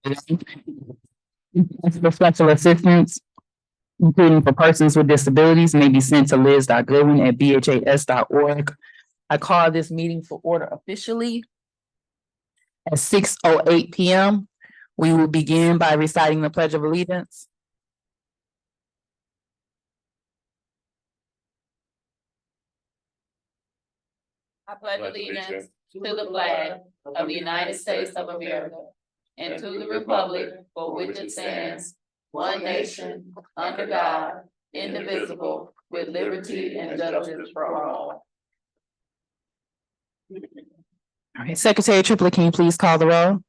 For special assistance, including for persons with disabilities, may be sent to liz.goodwin@bhas.org. I call this meeting for order officially at 6:08 p.m. We will begin by reciting the Pledge of Allegiance. I pledge allegiance to the flag of the United States of America and to the republic for which it stands, one nation, under God, indivisible, with liberty and justice for all. All right, Secretary Triplett, can you please call the roll?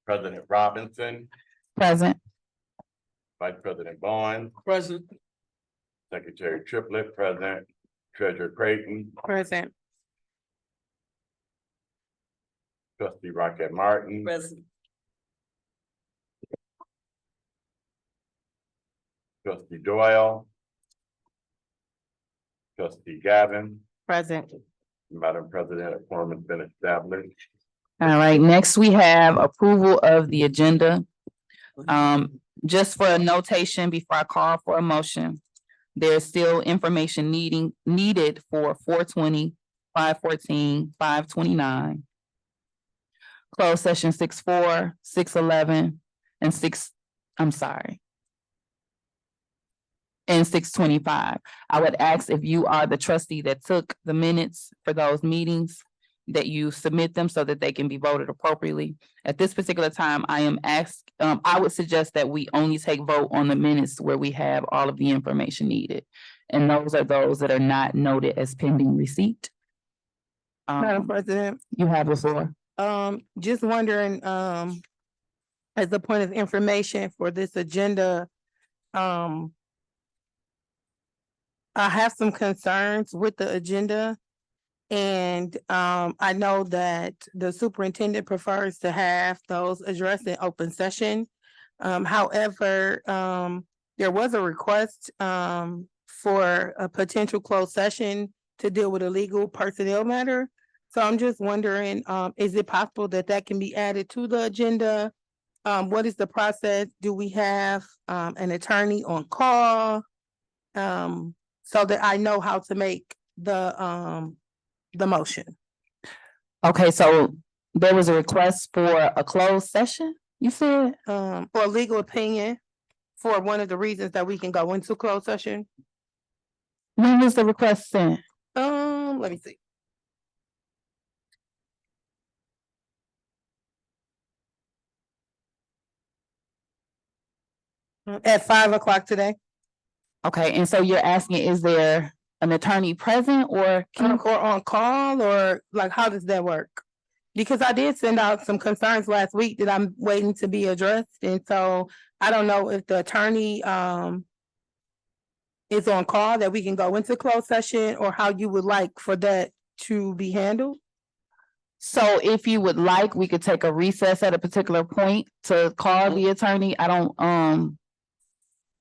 President Robinson, Present. Vice President Vaughn, Present. Secretary Triplett, present, Treasurer Creighton, Present. Trustee Rocket Martin, Present. Trustee Doyle, Trustee Gavin. Present. Madam President, a quorum has been established. All right, next we have approval of the agenda. Just for a notation before I call for a motion, there's still information needed for 420, 514, 529. Closed session 6-4, 6-11, and 625. I would ask if you are the trustee that took the minutes for those meetings, that you submit them so that they can be voted appropriately. At this particular time, I would suggest that we only take vote on the minutes where we have all of the information needed. And those are those that are not noted as pending receipt. Madam President, You have the floor. just wondering, as a point of information for this agenda, I have some concerns with the agenda. And I know that the superintendent prefers to have those addressed in open session. However, there was a request for a potential closed session to deal with a legal personnel matter. So I'm just wondering, is it possible that that can be added to the agenda? What is the process? Do we have an attorney on call? So that I know how to make the motion. Okay, so there was a request for a closed session, you said? For a legal opinion for one of the reasons that we can go into closed session. When was the request sent? Let me see. At 5 o'clock today. Okay, and so you're asking, is there an attorney present or Or on call, or like, how does that work? Because I did send out some concerns last week that I'm waiting to be addressed, and so I don't know if the attorney is on call that we can go into closed session, or how you would like for that to be handled. So if you would like, we could take a recess at a particular point to call the attorney.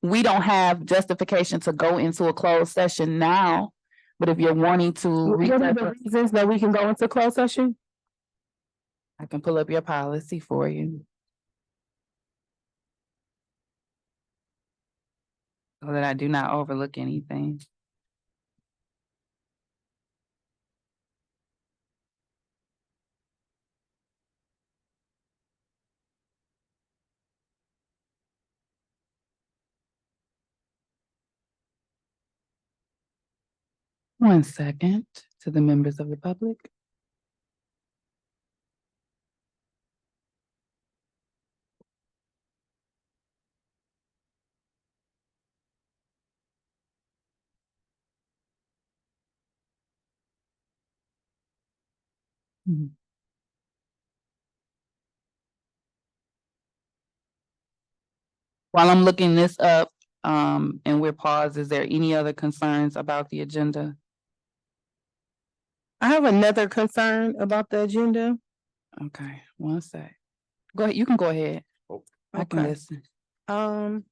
We don't have justification to go into a closed session now, but if you're wanting to. What are the reasons that we can go into closed session? I can pull up your policy for you. So that I do not overlook anything. One second to the members of the public. While I'm looking this up, and we're paused, is there any other concerns about the agenda? I have another concern about the agenda. Okay, one sec. Go ahead, you can go ahead. I can Okay. listen. So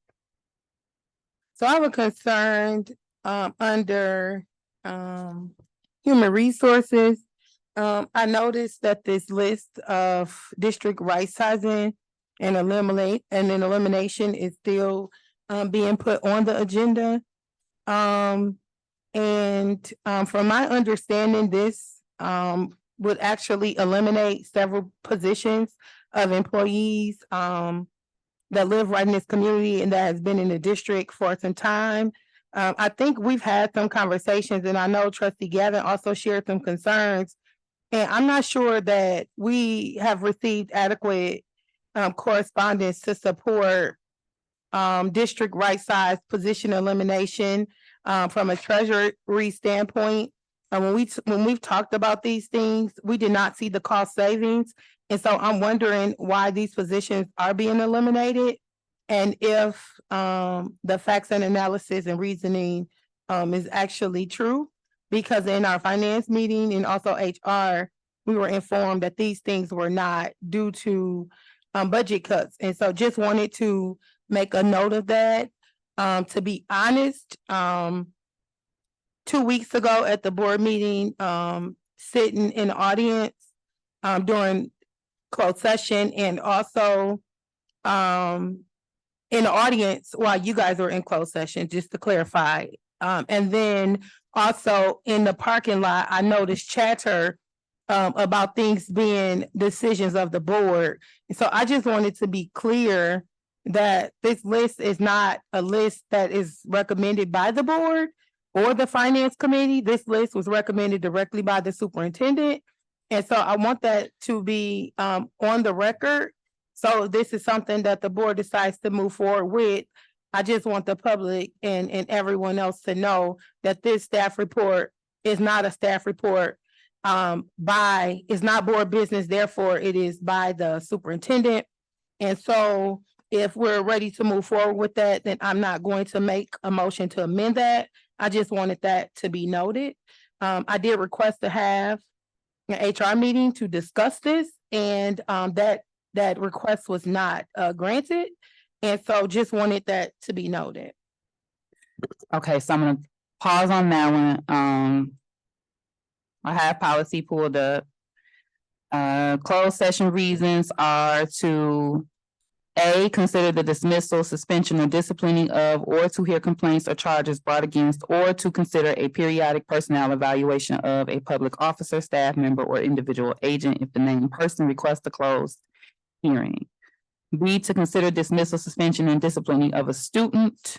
I have a concern under human resources. I noticed that this list of district right sizing and elimination is still being put on the agenda. From my understanding, this would actually eliminate several positions of employees that live right in this community and that has been in the district for some time. I think we've had some conversations, and I know Trustee Gavin also shared some concerns. And I'm not sure that we have received adequate correspondence to support district right size position elimination from a treasury standpoint. When we've talked about these things, we did not see the cost savings. And so I'm wondering why these positions are being eliminated. And if the facts and analysis and reasoning is actually true. Because in our finance meeting and also HR, we were informed that these things were not due to budget cuts. And so just wanted to make a note of that. To be honest, 2 weeks ago at the board meeting, sitting in the audience during closed session, and also in the audience while you guys were in closed session, just to clarify. And then also in the parking lot, I noticed chatter about things being decisions of the board. So I just wanted to be clear that this list is not a list that is recommended by the board or the finance committee. This list was recommended directly by the superintendent. And so I want that to be on the record. So this is something that the board decides to move forward with. I just want the public and everyone else to know that this staff report is not a staff report it's not board business, therefore it is by the superintendent. And so if we're ready to move forward with that, then I'm not going to make a motion to amend that. I just wanted that to be noted. I did request to have an HR meeting to discuss this, and that request was not granted. And so just wanted that to be noted. Okay, so I'm gonna pause on that one. I have policy pulled up. Closed session reasons are to A, consider the dismissal, suspension, or disciplining of, or to hear complaints or charges brought against, or to consider a periodic personnel evaluation of a public officer, staff member, or individual agent if the named person requests a closed hearing. B, to consider dismissal, suspension, and disciplining of a student.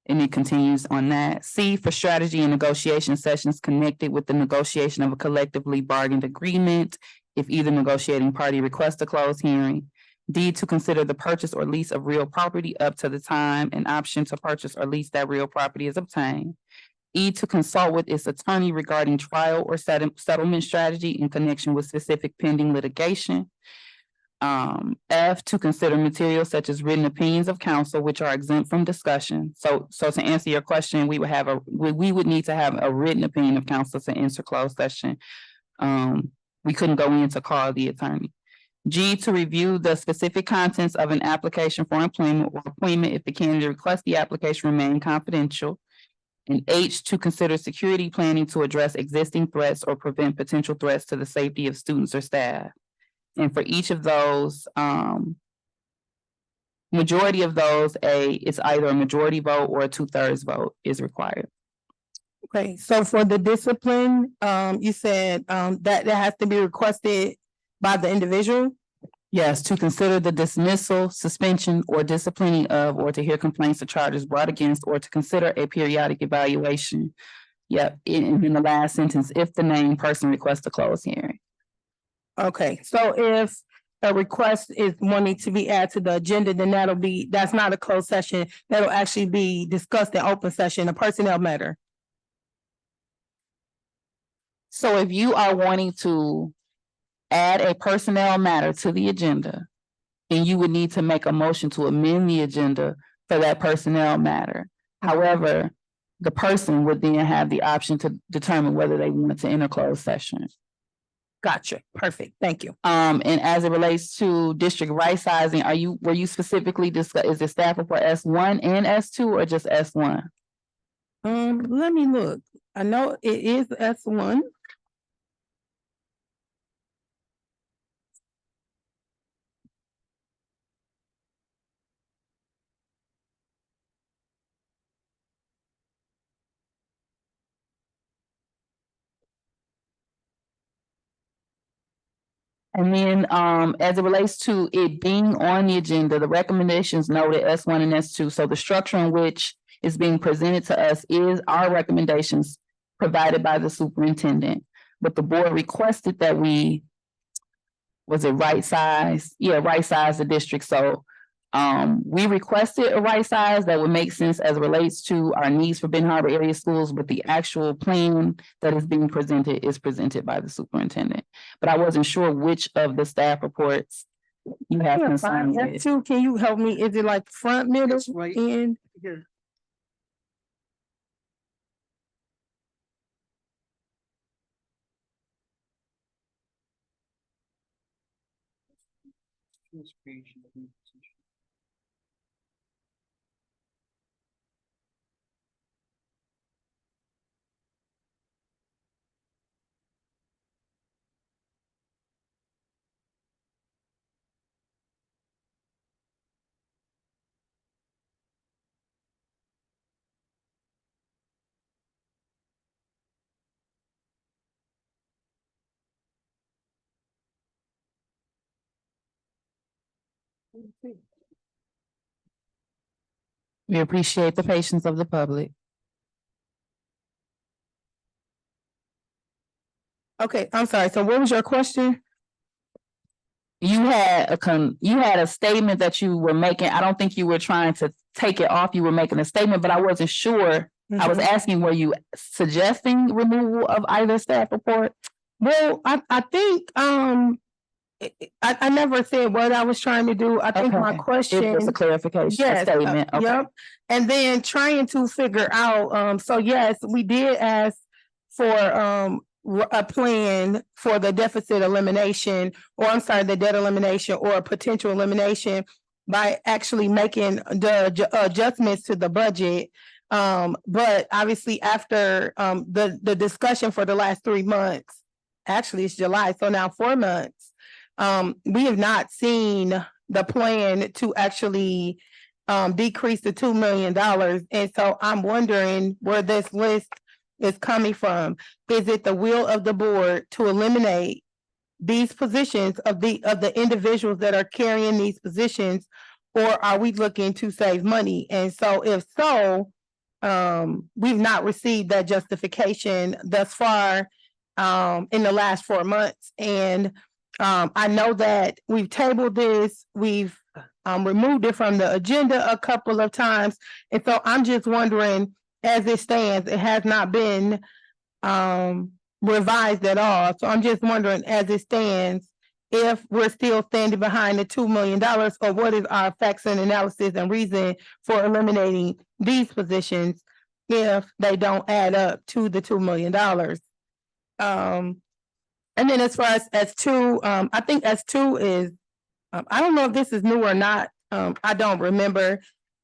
And it continues on that. C, for strategy and negotiation sessions connected with the negotiation of a collectively bargained agreement if either negotiating party requests a closed hearing. D, to consider the purchase or lease of real property up to the time an option to purchase or lease that real property is obtained. E, to consult with its attorney regarding trial or settlement strategy in connection with specific pending litigation. F, to consider materials such as written opinions of counsel, which are exempt from discussion. So to answer your question, we would need to have a written opinion of counsel to enter closed session. We couldn't go in to call the attorney. G, to review the specific contents of an application for employment or appointment if the candidate requests the application remain confidential. And H, to consider security planning to address existing threats or prevent potential threats to the safety of students or staff. And for each of those, majority of those, it's either a majority vote or a 2/3 vote is required. Okay, so for the discipline, you said that has to be requested by the individual? Yes, to consider the dismissal, suspension, or disciplining of, or to hear complaints or charges brought against, or to consider a periodic evaluation. Yep, in the last sentence, if the named person requests a closed hearing. Okay, so if a request is wanting to be added to the agenda, then that's not a closed session. That'll actually be discussed in open session, a personnel matter. So if you are wanting to add a personnel matter to the agenda, then you would need to make a motion to amend the agenda for that personnel matter. However, the person would then have the option to determine whether they want to enter closed session. Gotcha. Perfect. Thank you. And as it relates to district right sizing, were you specifically is it staff report S1 and S2 or just S1? Let me look. I know it is S1. And then, as it relates to it being on the agenda, the recommendations noted S1 and S2. So the structure in which is being presented to us is our recommendations provided by the superintendent. But the board requested that was it right size? Yeah, right size the district. So we requested a right size that would make sense as it relates to our needs for Benton Harbor area schools, but the actual plan that is being presented is presented by the superintendent. But I wasn't sure which of the staff reports you have concerns with. F2, can you help me? Is it like front, middle, right end? here. We appreciate the patience of the public. Okay, I'm sorry. So what was your question? You had a statement that you were making. I don't think you were trying to take it off. You were making a statement, but I wasn't sure. I was asking, were you suggesting removal of either staff report? Well, I think, I never said what I was trying to do. I think my Okay. question. It was a clarification, a Yes, statement. Okay. yep. And then trying to figure out, so yes, we did ask for a plan for the deficit elimination, or I'm sorry, the debt elimination or potential elimination by actually making the adjustments to the budget. But obviously after the discussion for the last 3 months, actually it's July, so now 4 months, we have not seen the plan to actually decrease the $2 million. And so I'm wondering where this list is coming from. Is it the will of the board to eliminate these positions of the individuals that are carrying these positions? Or are we looking to save money? And so if so, we've not received that justification thus far in the last 4 months. And I know that we've tabled this, we've removed it from the agenda a couple of times. And so I'm just wondering, as it stands, it has not been revised at all. So I'm just wondering, as it stands, if we're still standing behind the $2 million, or what is our facts and analysis and reason for eliminating these positions if they don't add up to the $2 million. And then as far as S2, I think S2 is, I don't know if this is new or not. I don't remember,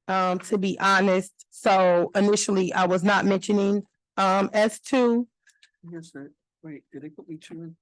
to be honest. So initially I was not mentioning S2. Yes, sir. Wait, did they put me two in?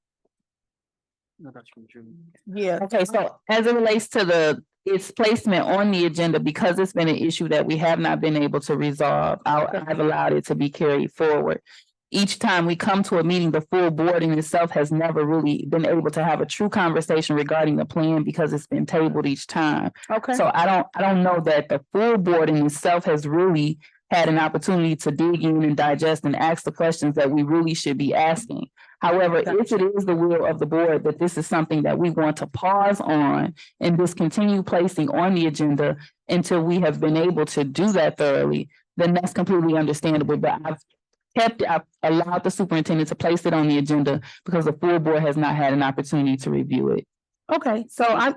No, that's from June. Yeah. Okay, so as it relates to its placement on the agenda, because it's been an issue that we have not been able to resolve, I've allowed it to be carried forward. Each time we come to a meeting, the full board in itself has never really been able to have a true conversation regarding the plan because it's been tabled each time. Okay. So I don't know that the full board in itself has really had an opportunity to dig in and digest and ask the questions that we really should be asking. However, if it is the will of the board that this is something that we want to pause on and discontinue placing on the agenda until we have been able to do that thoroughly, then that's completely understandable. But I've allowed the superintendent to place it on the agenda because the full board has not had an opportunity to review it. Okay, so I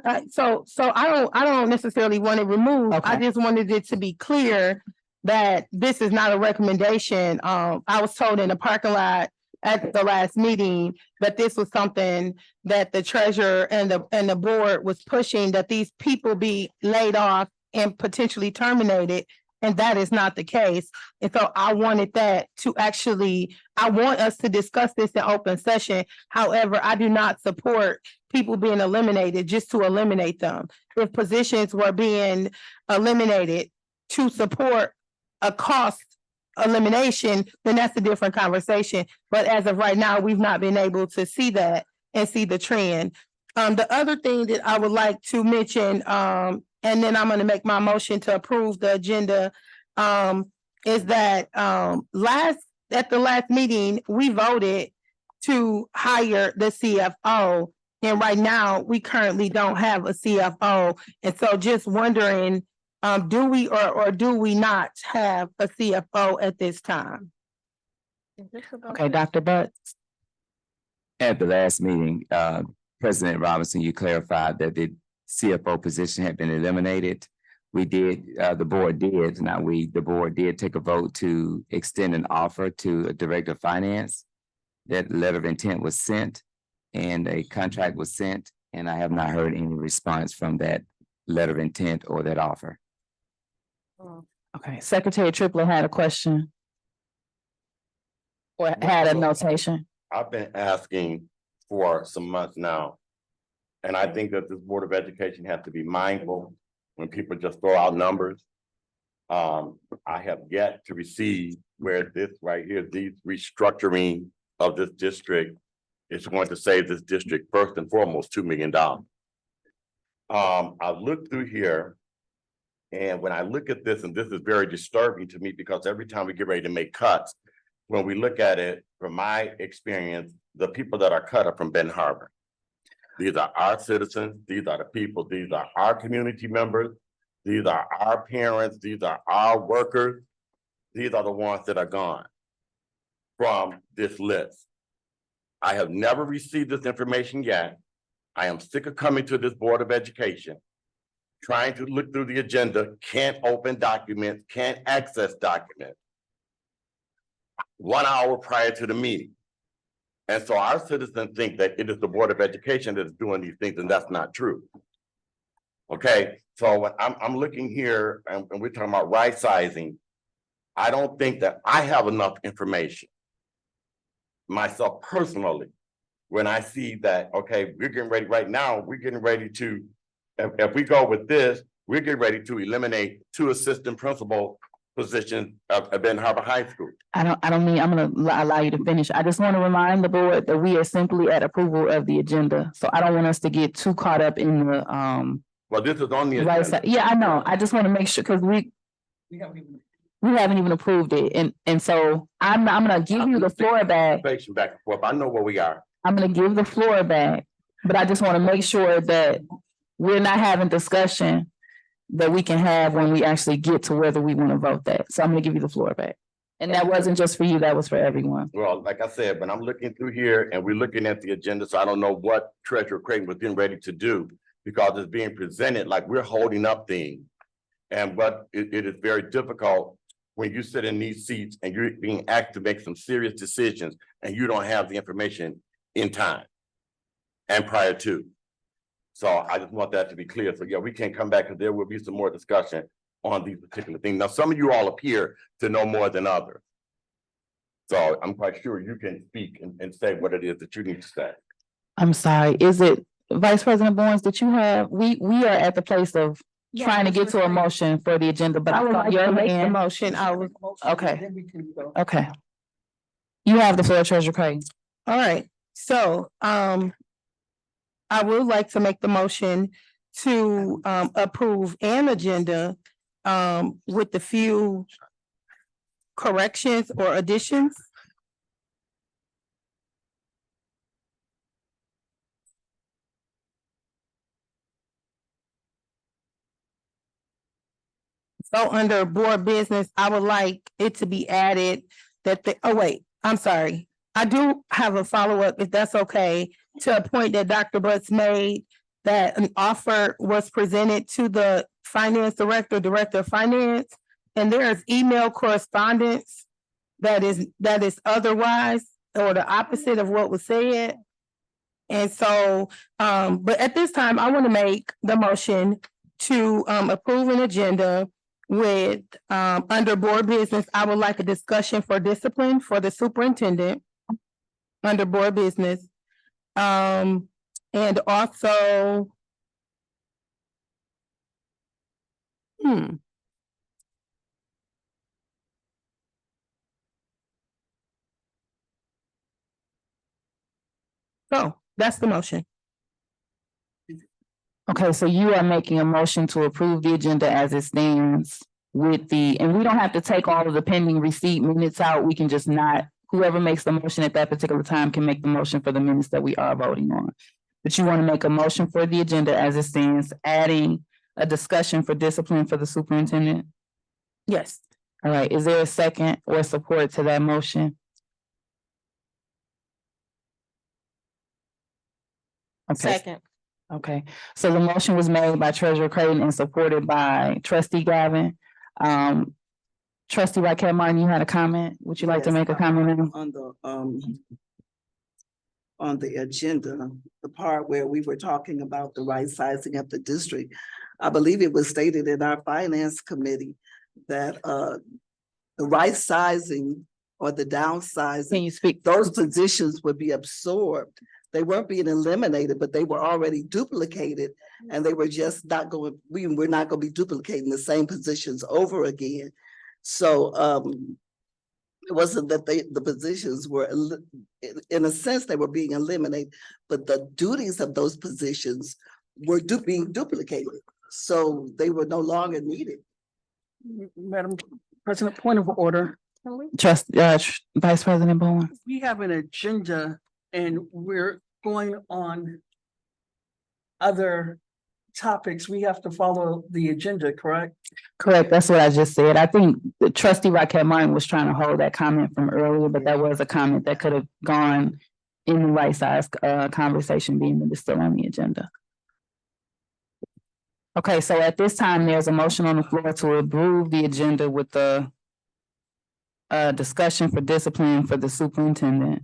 don't necessarily want it removed. I Okay. just wanted it to be clear that this is not a recommendation. I was told in the parking lot at the last meeting that this was something that the treasurer and the board was pushing, that these people be laid off and potentially terminated. And that is not the case. And so I wanted that to actually, I want us to discuss this in open session. However, I do not support people being eliminated just to eliminate them. If positions were being eliminated to support a cost elimination, then that's a different conversation. But as of right now, we've not been able to see that and see the trend. The other thing that I would like to mention, and then I'm gonna make my motion to approve the agenda, is that, at the last meeting, we voted to hire the CFO. And right now, we currently don't have a CFO. And so just wondering, do we or do we not have a CFO at this time? Okay, Dr. Butts. At the last meeting, President Robinson, you clarified that the CFO position had been eliminated. We did, the board did, not we, the board did take a vote to extend an offer to a director of finance. That letter of intent was sent and a contract was sent, and I have not heard any response from that letter of intent or that offer. Okay, Secretary Triplett had a question. Or had a notation. I've been asking for some months now. And I think that this Board of Education has to be mindful when people just throw out numbers. I have yet to receive where this right here, these restructuring of this district is going to save this district first and foremost $2 million. I looked through here. And when I look at this, and this is very disturbing to me because every time we get ready to make cuts, when we look at it, from my experience, the people that are cut are from Benton Harbor. These are our citizens, these are the people, these are our community members, these are our parents, these are our workers. These are the ones that are gone from this list. I have never received this information yet. I am sick of coming to this Board of Education, trying to look through the agenda, can't open documents, can't access documents 1 hour prior to the meeting. And so our citizens think that it is the Board of Education that is doing these things, and that's not true. Okay, so when I'm looking here and we're talking about right sizing, I don't think that I have enough information myself personally, when I see that, okay, we're getting ready right now, we're getting ready to, if we go with this, we're getting ready to eliminate 2 assistant principal positions at Benton Harbor High School. I'm gonna allow you to finish. I just want to remind the board that we are simply at approval of the agenda. So I don't want us to get too caught up in the, Well, this is on the right agenda. side. Yeah, I know. I just want to make sure, because we haven't even approved it. And so I'm gonna give you the floor back. Back and forth. I know where we are. I'm gonna give the floor back, but I just want to make sure that we're not having discussion that we can have when we actually get to whether we want to vote that. So I'm gonna give you the floor back. And that wasn't just for you, that was for everyone. Well, like I said, when I'm looking through here and we're looking at the agenda, so I don't know what Treasurer Creighton was getting ready to do, because it's being presented like we're holding up things. And but it is very difficult when you sit in these seats and you're being asked to make some serious decisions and you don't have the information in time and prior to. So I just want that to be clear. So yeah, we can come back because there will be some more discussion on these particular things. Now, some of you all appear to know more than others. So I'm quite sure you can speak and say what it is that you need to say. I'm sorry, is it Vice President Barnes that you have? We are at the place of trying to get to a motion for the agenda, but I I would thought like to your make the hand. motion. Okay. Then we can go. Okay. You have the floor, Treasurer Creighton. All right, so, I would like to make the motion to, approve an agenda, with the few corrections or additions. So under board business, I would like it to be added that I'm sorry. I do have a follow-up, if that's okay, to a point that Dr. Butts made, that an offer was presented to the finance director, director of finance, and there is email correspondence that is otherwise, or the opposite of what was said. And so, but at this time, I want to make the motion to approve an agenda with, under board business, I would like a discussion for discipline for the superintendent under board business. And also, so that's the motion. Okay, so you are making a motion to approve the agenda as it stands with and we don't have to take all of the pending receipt minutes out. We can just not, whoever makes the motion at that particular time can make the motion for the minutes that we are voting on. But you want to make a motion for the agenda as it stands, adding a discussion for discipline for the superintendent? Yes. All right, is there a second or support to that motion? Okay. Second. Okay, so the motion was made by Treasurer Creighton and supported by Trustee Gavin. Trustee Raquel Martin, you had a comment? Would you like to Yes, make a comment now? On the agenda, the part where we were talking about the right sizing of the district. I believe it was stated in our finance committee that the right sizing or the Can downsizing, you speak? those positions would be absorbed. They weren't being eliminated, but they were already duplicated, and they were just not going, we're not gonna be duplicating the same positions over again. So it wasn't that the positions were, in a sense, they were being eliminated, but the duties of those positions were being duplicated. So they were no longer needed. Madam President, point of order. Vice President Bowen. We have an agenda and we're going on other topics. We have to follow the agenda, correct? Correct, that's what I just said. I think the Trustee Raquel Martin was trying to hold that comment from earlier, but that was a comment that could have gone in the right size conversation, being that it's still on the agenda. Okay, so at this time, there's a motion on the floor to approve the agenda with the discussion for discipline for the superintendent.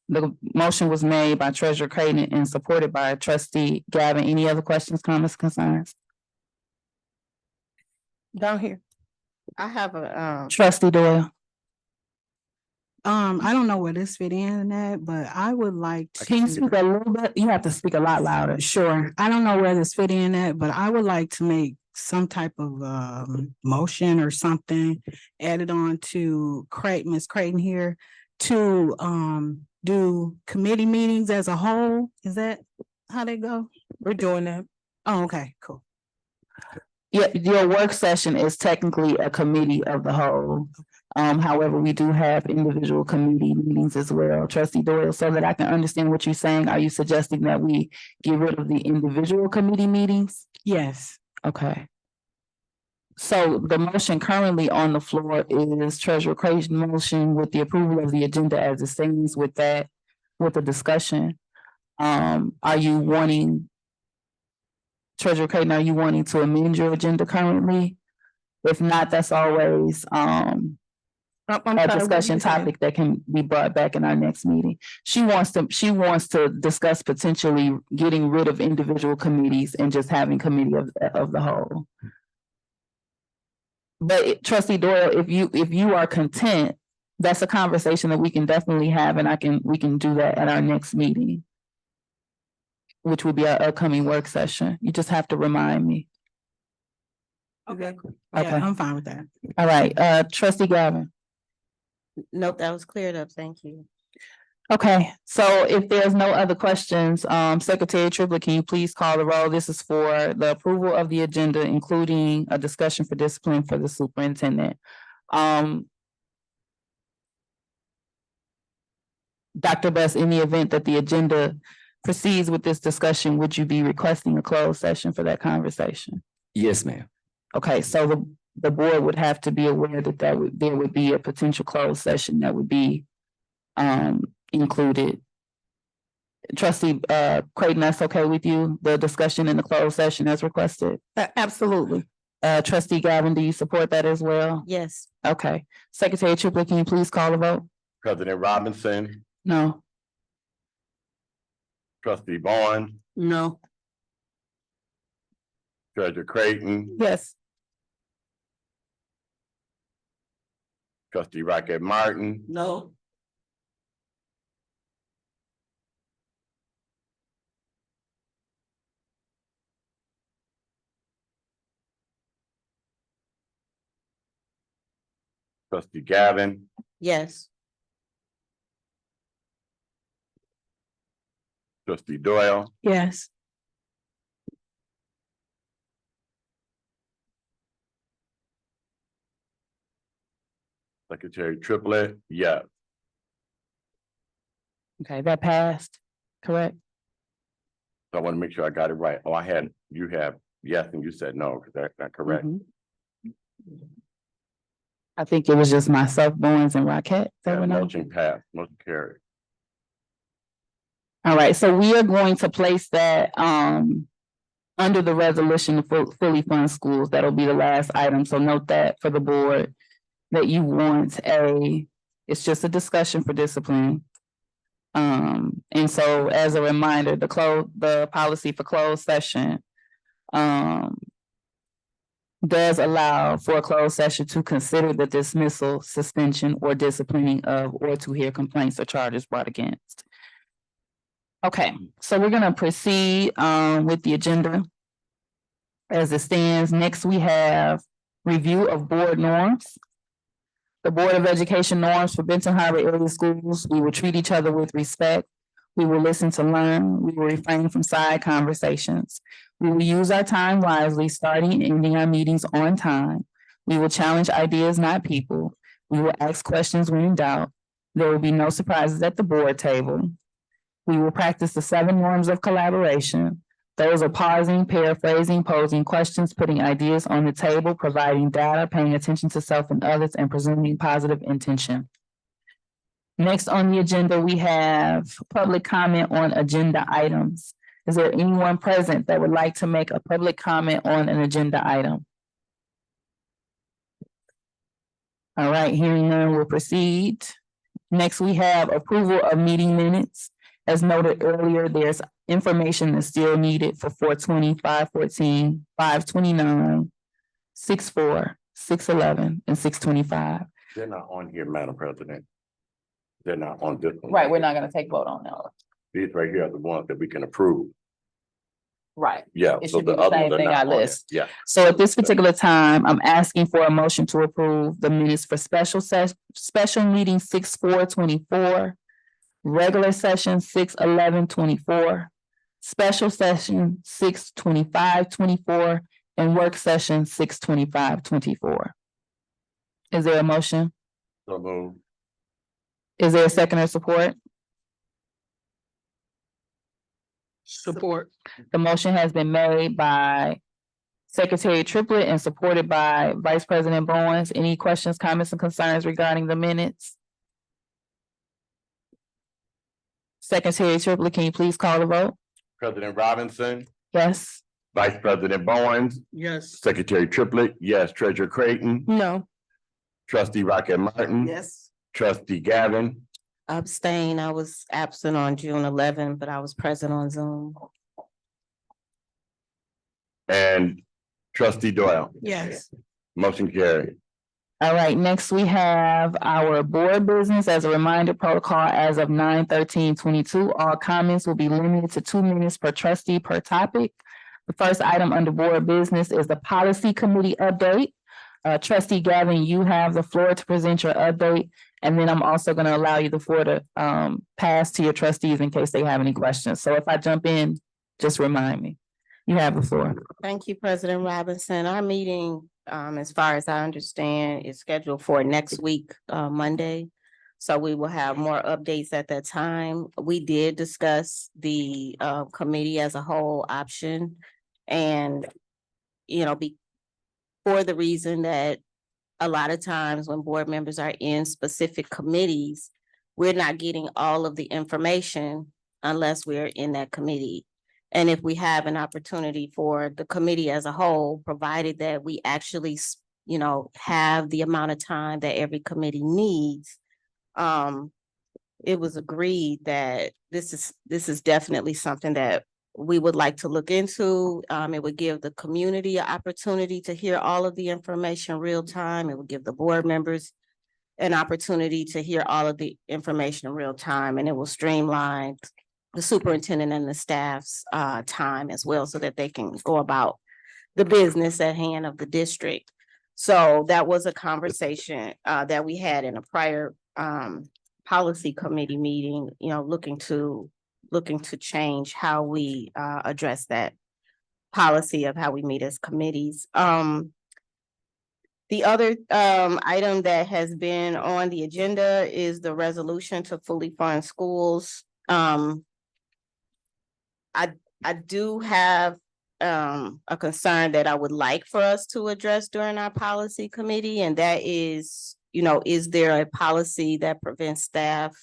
The motion was made by Treasurer Creighton and supported by Trustee Gavin. Any other questions, comments, concerns? Down here. I have a, Trustee Doyle. I don't know where this fit in at, but I would like Can you speak a little bit? You have to speak a lot louder. Sure, I don't know where this fit in at, but I would like to make some type of motion or something added on to Ms. Creighton here to do committee meetings as a whole. Is that how they go? We're doing that. Oh, okay, cool. Yeah, your work session is technically a committee of the whole. However, we do have individual committee meetings as well. Trustee Doyle, so that I can understand what you're saying, are you suggesting that we get rid of the individual committee meetings? Yes. Okay. So the motion currently on the floor is Treasurer Creighton's motion with the approval of the agenda as it stands with that, with the discussion. Are you wanting, Treasurer Creighton, are you wanting to amend your agenda currently? If not, that's always a discussion topic that can be brought back in our next meeting. She wants to discuss potentially getting rid of individual committees and just having committee of the whole. But Trustee Doyle, if you are content, that's a conversation that we can definitely have, and we can do that at our next meeting, which would be our upcoming work session. You just have to remind me. Okay. Okay. Yeah, I'm fine with that. All right, Trustee Gavin. nope, that was cleared up. Thank you. Okay, so if there's no other questions, Secretary Triplett, can you please call the roll? This is for the approval of the agenda, including a discussion for discipline for the superintendent. Dr. Best, in the event that the agenda proceeds with this discussion, would you be requesting a closed session for that conversation? Yes, ma'am. Okay, so the board would have to be aware that there would be a potential closed session that would be included. Trustee Creighton, that's okay with you? The discussion in the closed session as requested? Absolutely. Trustee Gavin, do you support that as well? Yes. Okay. Secretary Triplett, can you please call the vote? President Robinson, No. Trustee Vaughn, No. Treasurer Creighton, Yes. Trustee Raquel Martin, No. Trustee Gavin, Yes. Trustee Doyle, Yes. Secretary Triplett, yes. Okay, that passed, correct? So I want to make sure I got it right. Oh, you have yes, and you said no, is that not correct? Mhm. I think it was just myself, Bowens and Rocket. Yeah, motion passed, motion carried. All right, so we are going to place that under the resolution to fully fund schools. That'll be the last item. So note that for the board that you want it's just a discussion for discipline. And so as a reminder, the policy for closed session does allow for a closed session to consider the dismissal, suspension, or disciplining of, or to hear complaints or charges brought against. Okay, so we're gonna proceed with the agenda as it stands. Next, we have review of board norms. The Board of Education norms for Benton Harbor area schools. We will treat each other with respect. We will listen to learn. We will refrain from side conversations. We will use our time wisely, starting and ending our meetings on time. We will challenge ideas, not people. We will ask questions when in doubt. There will be no surprises at the board table. We will practice the 7 norms of collaboration. Those are pausing, paraphrasing, posing questions, putting ideas on the table, providing data, paying attention to self and others, and presuming positive intention. Next on the agenda, we have public comment on agenda items. Is there anyone present that would like to make a public comment on an agenda item? All right, hearing none, we'll proceed. Next, we have approval of meeting minutes. As noted earlier, there's information that's still needed for 420, 514, 529, 64, 611, and 625. They're not on here, Madam President. They're not on this one. Right, we're not gonna take vote on that. These right here are the ones that we can approve. Right. Yeah. It So should be the the other same ones are thing not I on there. list. Yeah. So at this particular time, I'm asking for a motion to approve the minutes for special meeting 6/4/24, regular session 6/11/24, special session 6/25/24, and work session 6/25/24. Is there a motion? So move. Is there a second or support? Support. The motion has been made by Secretary Triplett and supported by Vice President Bowens. Any questions, comments, and concerns regarding the minutes? Secretary Triplett, can you please call the vote? President Robinson, Yes? Vice President Bowens, Yes. Secretary Triplett, yes. Treasurer Creighton, No. Trustee Rocket Martin. Yes. Trustee Gavin, Abstain. I was absent on June 11, but I was present on Zoom. and Trustee Doyle. Yes. Motion carried. All right, next we have our board business. As a reminder, protocol as of 9/13/22. All comments will be limited to 2 minutes per trustee per topic. The first item under board business is the policy committee update. Trustee Gavin, you have the floor to present your update, and then I'm also going to allow you the floor to pass to your trustees in case they have any questions. So if I jump in, just remind me. You have the floor. Thank you, President Robinson. Our meeting, as far as I understand, is scheduled for next week, Monday. So we will have more updates at that time. We did discuss the committee as a whole option. And, for the reason that a lot of times when board members are in specific committees, we're not getting all of the information unless we're in that committee. And if we have an opportunity for the committee as a whole, provided that we actually, have the amount of time that every committee needs, it was agreed that this is definitely something that we would like to look into. It would give the community an opportunity to hear all of the information real time. It would give the board members an opportunity to hear all of the information in real time, and it will streamline the superintendent and the staff's time as well, so that they can go about the business at hand of the district. So that was a conversation that we had in a prior policy committee meeting, looking to looking to change how we address that policy of how we meet as committees. The other item that has been on the agenda is the resolution to fully fund schools. I do have a concern that I would like for us to address during our policy committee, and that is, is there a policy that prevents staff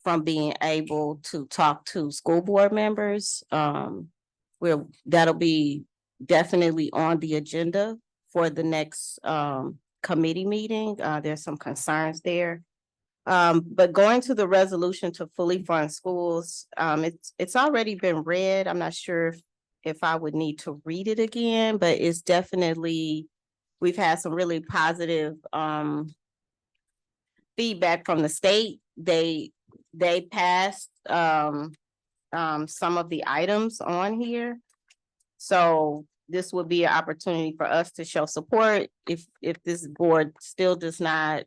from being able to talk to school board members? That'll be definitely on the agenda for the next committee meeting. There's some concerns there. But going to the resolution to fully fund schools, it's already been read. I'm not sure if I would need to read it again, but it's definitely, we've had some really positive feedback from the state. They passed some of the items on here. So this would be an opportunity for us to show support. If this board still does not,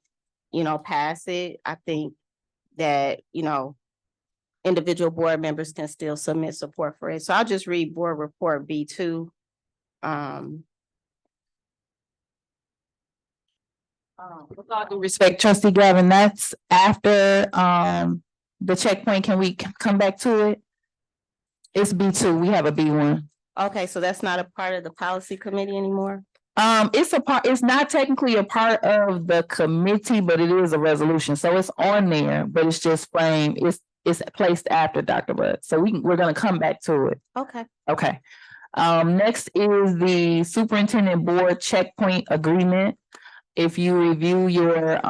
pass it, I think that, individual board members can still submit support for it. So I'll just read board report B2. With all due respect, trustee Gavin, that's after the checkpoint. Can we come back to it? It's B2. We have a B1. Okay, so that's not a part of the policy committee anymore? It's not technically a part of the committee, but it is a resolution. So it's on there, but it's just framed. It's placed after Dr. Bud. So we're gonna come back to it. Okay. Okay. Next is the superintendent board checkpoint agreement. If you review your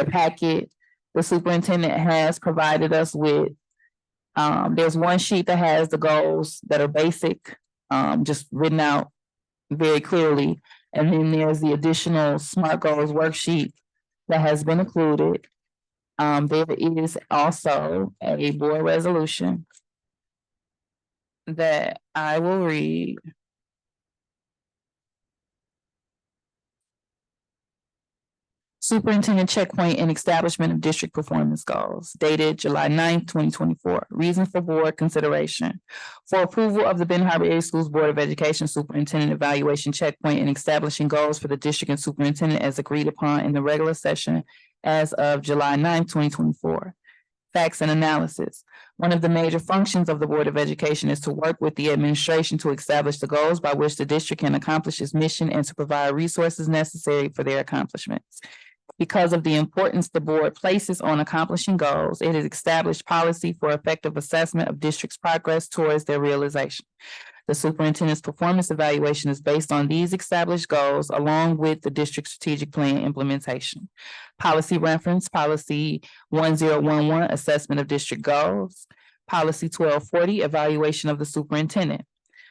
packet, the superintendent has provided us with, there's one sheet that has the goals that are basic, just written out very clearly. And then there's the additional SMART goals worksheet that has been included. There is also a board resolution that I will read. Superintendent checkpoint and establishment of district performance goals dated July 9th, 2024. Reason for board consideration. For approval of the Benton Harbor Area Schools Board of Education Superintendent Evaluation Checkpoint and establishing goals for the district and superintendent as agreed upon in the regular session as of July 9th, 2024. Facts and analysis. One of the major functions of the Board of Education is to work with the administration to establish the goals by which the district can accomplish its mission and to provide resources necessary for their accomplishments. Because of the importance the board places on accomplishing goals, it has established policy for effective assessment of district's progress towards their realization. The superintendent's performance evaluation is based on these established goals along with the district strategic plan implementation. Policy reference, policy 1011, assessment of district goals. Policy 1240, evaluation of the superintendent.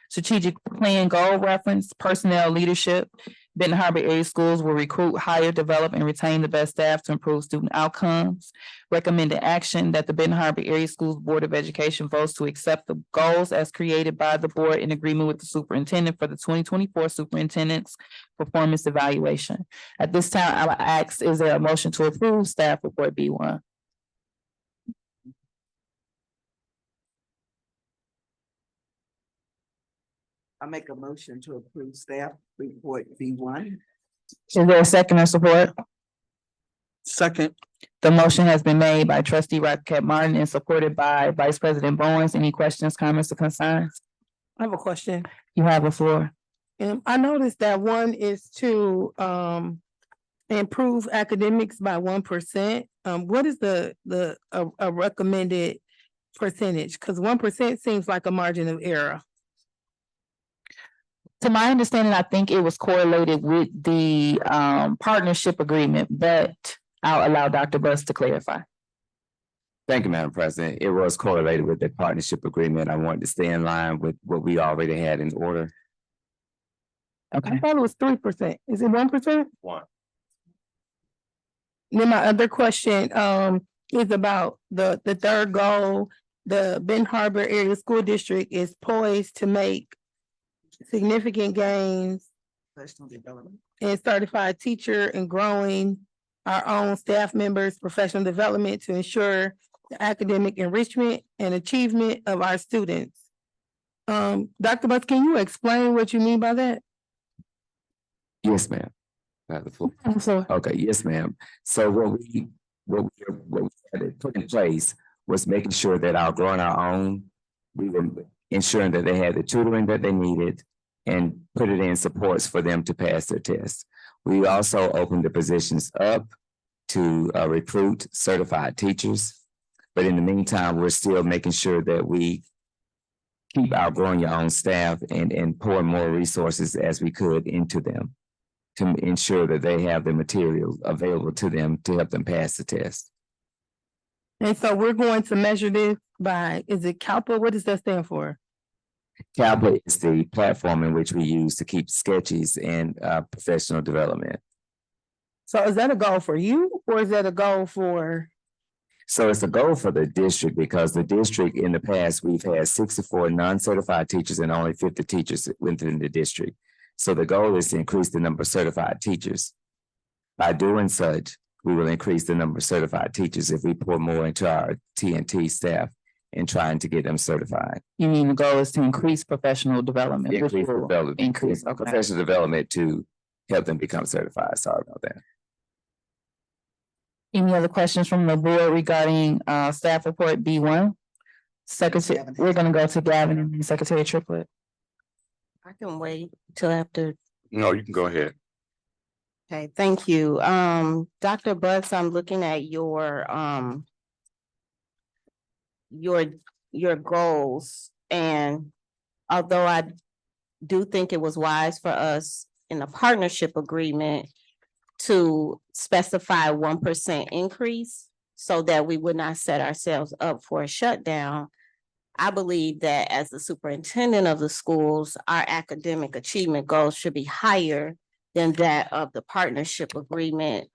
Strategic plan goal reference, personnel leadership. Benton Harbor Area Schools will recruit, hire, develop, and retain the best staff to improve student outcomes. Recommended action that the Benton Harbor Area Schools Board of Education votes to accept the goals as created by the board in agreement with the superintendent for the 2024 superintendent's performance evaluation. At this time, I will ask, is there a motion to approve staff report B1? I make a motion to approve staff report B1. Is there a second or support? Second. The motion has been made by trustee Rocket Martin and supported by Vice President Bowens. Any questions, comments, or concerns? I have a question. You have the floor. I noticed that one is to improve academics by 1%. What is the recommended percentage? Because 1% seems like a margin of error. To my understanding, I think it was correlated with the partnership agreement, but I'll allow Dr. Buss to clarify. Thank you, Madam President. It was correlated with the partnership agreement. I wanted to stay in line with what we already had in order. Okay. I thought it was 3%. Is it 1%? One. Then my other question is about the third goal. The Benton Harbor Area School District is poised to make significant gains Professional development. in certified teacher and growing our own staff members' professional development to ensure the academic enrichment and achievement of our students. Dr. Butts, can you explain what you mean by that? Yes, ma'am. I have the floor. I'm sorry. Okay, yes, ma'am. So what we had to put in place was making sure that our growing our own, we were ensuring that they had the tutoring that they needed and put it in supports for them to pass their test. We also opened the positions up to recruit certified teachers. But in the meantime, we're still making sure that we keep our growing your own staff and pour more resources as we could into them to ensure that they have the material available to them to help them pass the test. And so we're going to measure this by, is it CALPA? What does that stand for? CALPA is the platform in which we use to keep sketches and professional development. So is that a goal for you or is that a goal for? So it's a goal for the district because the district in the past, we've had 64 non-certified teachers and only 50 teachers within the district. So the goal is to increase the number of certified teachers. By doing such, we will increase the number of certified teachers if we pour more into our TNT staff and trying to get them certified. You mean the goal is to increase professional development? which Increase will development, Increase, okay. professional development to help them become certified. Sorry about that. Any other questions from the board regarding staff report B1? Secretary, we're gonna go to Gavin and then Secretary Triplett. I can wait till after. No, you can go ahead. Okay, thank you. Dr. Butts, I'm looking at your goals, and although I do think it was wise for us in a partnership agreement to specify 1% increase so that we would not set ourselves up for a shutdown. I believe that as the superintendent of the schools, our academic achievement goals should be higher than that of the partnership agreement,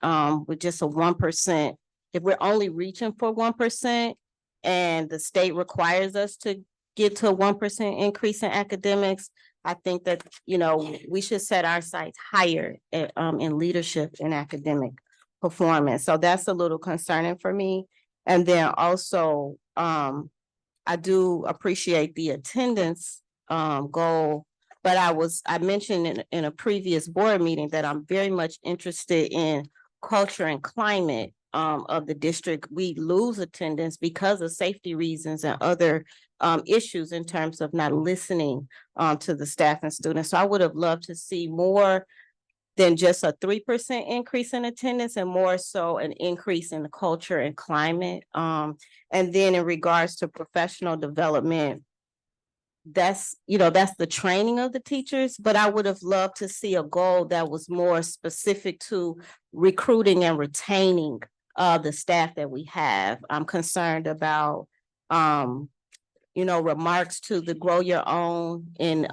with just a 1%. If we're only reaching for 1% and the state requires us to get to a 1% increase in academics, I think that, we should set our sights higher in leadership and academic performance. So that's a little concerning for me. And then also, I do appreciate the attendance goal, but I mentioned in a previous board meeting that I'm very much interested in culture and climate of the district. We lose attendance because of safety reasons and other issues in terms of not listening to the staff and students. So I would have loved to see more than just a 3% increase in attendance and more so an increase in the culture and climate. And then in regards to professional development, that's the training of the teachers, but I would have loved to see a goal that was more specific to recruiting and retaining the staff that we have. I'm concerned about remarks to the grow your own and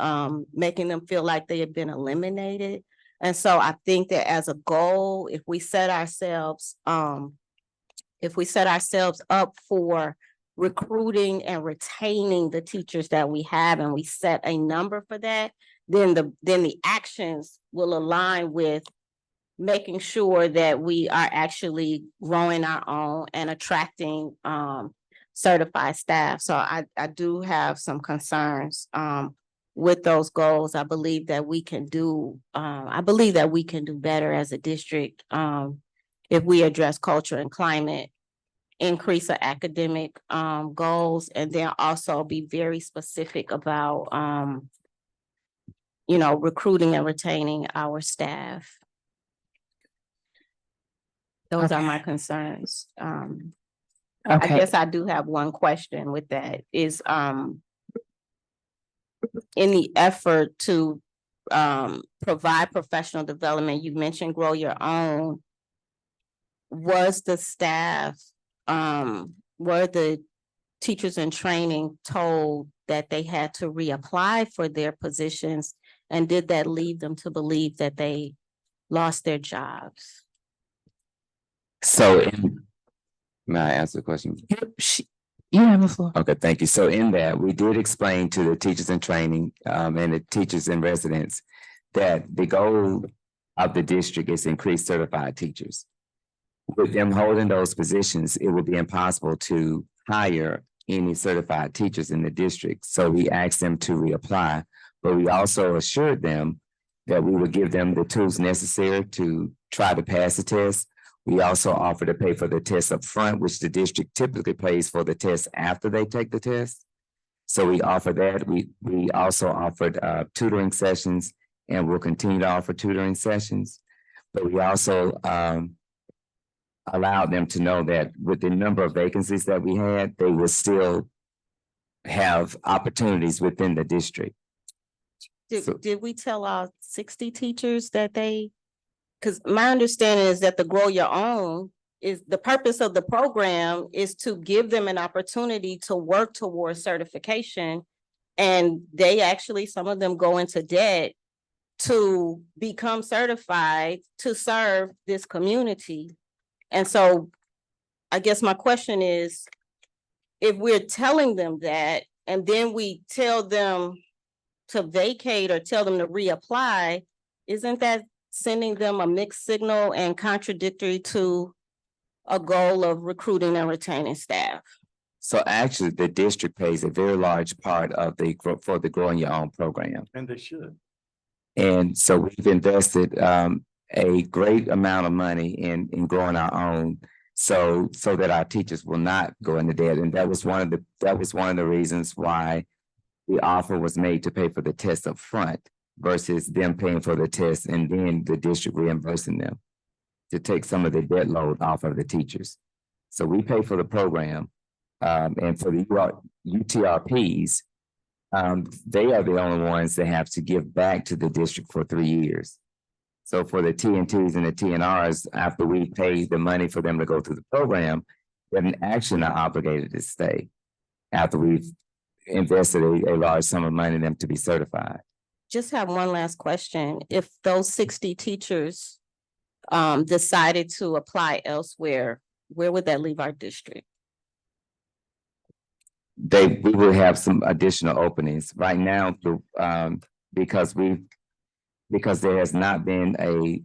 making them feel like they have been eliminated. And so I think that as a goal, if we set ourselves up for recruiting and retaining the teachers that we have, and we set a number for that, then the actions will align with making sure that we are actually growing our own and attracting certified staff. So I do have some concerns with those goals. I believe that we can do better as a district if we address culture and climate, increase our academic goals, and then also be very specific about recruiting and retaining our staff. Those are my concerns. I Okay, guess I do have one question with that is in the effort to provide professional development, you mentioned grow your own. Was the staff, were the teachers in training told that they had to reapply for their positions? And did that lead them to believe that they lost their jobs? So may I answer the question? you have the floor. Okay, thank you. So in that, we did explain to the teachers in training and the teachers in residence that the goal of the district is to increase certified teachers. With them holding those positions, it would be impossible to hire any certified teachers in the district. So we asked them to reapply, but we also assured them that we would give them the tools necessary to try to pass the test. We also offer to pay for the test up front, which the district typically pays for the test after they take the test. So we offer that. We also offered tutoring sessions and will continue to offer tutoring sessions. But we also allowed them to know that with the number of vacancies that we had, they would still have opportunities within the district. So- Did we tell all 60 teachers that they, because my understanding is that the Grow Your Own is, the purpose of the program is to give them an opportunity to work towards certification. And they actually, some of them go into debt to become certified to serve this community. And so I guess my question is, if we're telling them that, and then we tell them to vacate or tell them to reapply, isn't that sending them a mixed signal and contradictory to a goal of recruiting and retaining staff? So actually, the district pays a very large part of for the Growing Your Own program. And they should. And so we've invested a great amount of money in growing our own, so that our teachers will not go into debt. And that was one of the reasons why the offer was made to pay for the test up front versus them paying for the test and then the district reimbursing them to take some of the debt load off of the teachers. So we pay for the program, and for the UTRPs, they are the only ones that have to give back to the district for 3 years. So for the TNTs and the TNRs, after we pay the money for them to go through the program, they're actually not obligated to stay after we've invested a large sum of money in them to be certified. Just have one last question. If those 60 teachers decided to apply elsewhere, where would that leave our district? We will have some additional openings right now, because there has not been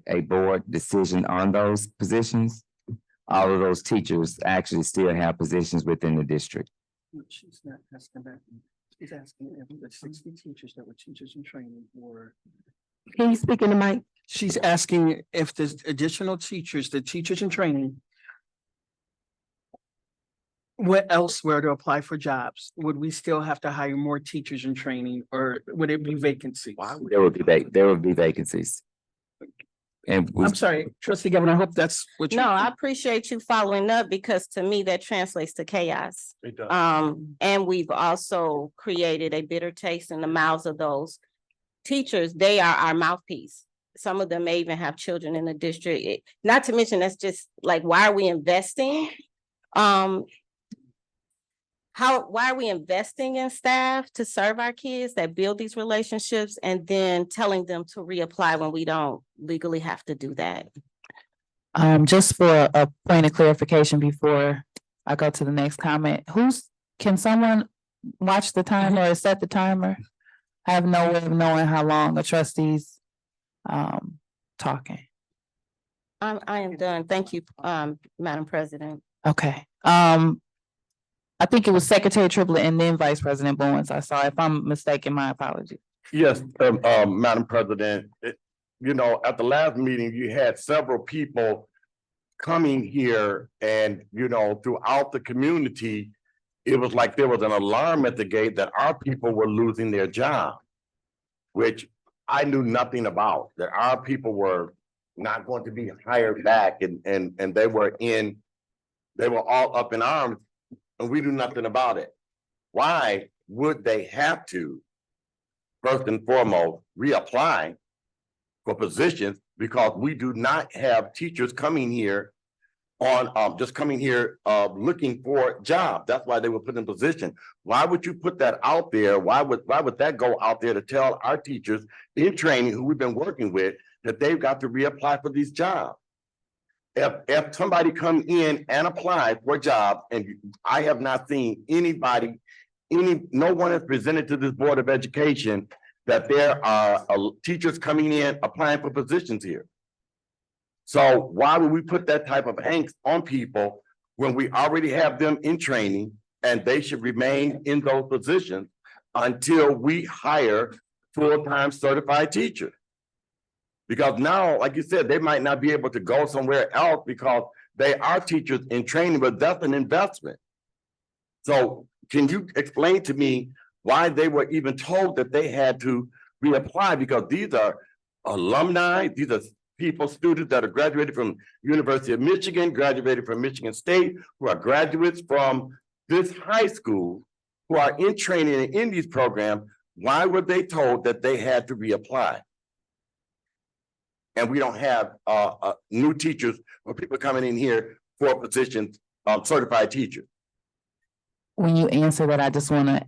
a board decision on those positions. All of those teachers actually still have positions within the district. She's not asking that. She's asking if the 60 teachers that were teachers in training were. Can you speak in the mic? She's asking if there's additional teachers, the teachers in training. What else were to apply for jobs? Would we still have to hire more teachers in training, or would it be vacancies? There will be vacancies. And I'm sorry, trustee Governor, I hope that's what you. No, I appreciate you following up, because to me that translates to chaos. It does. And we've also created a bitter taste in the mouths of those teachers. They are our mouthpiece. Some of them may even have children in the district. Not to mention, that's just like, why are we investing? Why are we investing in staff to serve our kids that build these relationships and then telling them to reapply when we don't legally have to do that? Just for a point of clarification before I go to the next comment, can someone watch the timer or set the timer? I have no way of knowing how long a trustee's talking. I am done. Thank you, Madam President. Okay, I think it was Secretary Triplett and then Vice President Bowens. I saw. If I'm mistaken, my apologies. Yes, Madam President, you know, at the last meeting, you had several people coming here and, you know, throughout the community, it was like there was an alarm at the gate that our people were losing their job, which I knew nothing about, that our people were not going to be hired back, and they were all up in arms, and we knew nothing about it. Why would they have to, first and foremost, reapply for positions? Because we do not have teachers coming here on just coming here looking for jobs. That's why they were put in position. Why would you put that out there? Why would that go out there to tell our teachers in training who we've been working with that they've got to reapply for these jobs? If somebody come in and apply for a job, and I have not seen anybody, no one has presented to this Board of Education that there are teachers coming in applying for positions here. So why would we put that type of angst on people when we already have them in training and they should remain in those positions until we hire full-time certified teachers. Because now, like you said, they might not be able to go somewhere else because they are teachers in training, but that's an investment. So can you explain to me why they were even told that they had to reapply? Because these are alumni, these are people, students that are graduated from University of Michigan, graduated from Michigan State, who are graduates from this high school, who are in training and in these programs. Why were they told that they had to reapply? And we don't have new teachers or people coming in here for positions, certified teachers. When you answer that, I just want to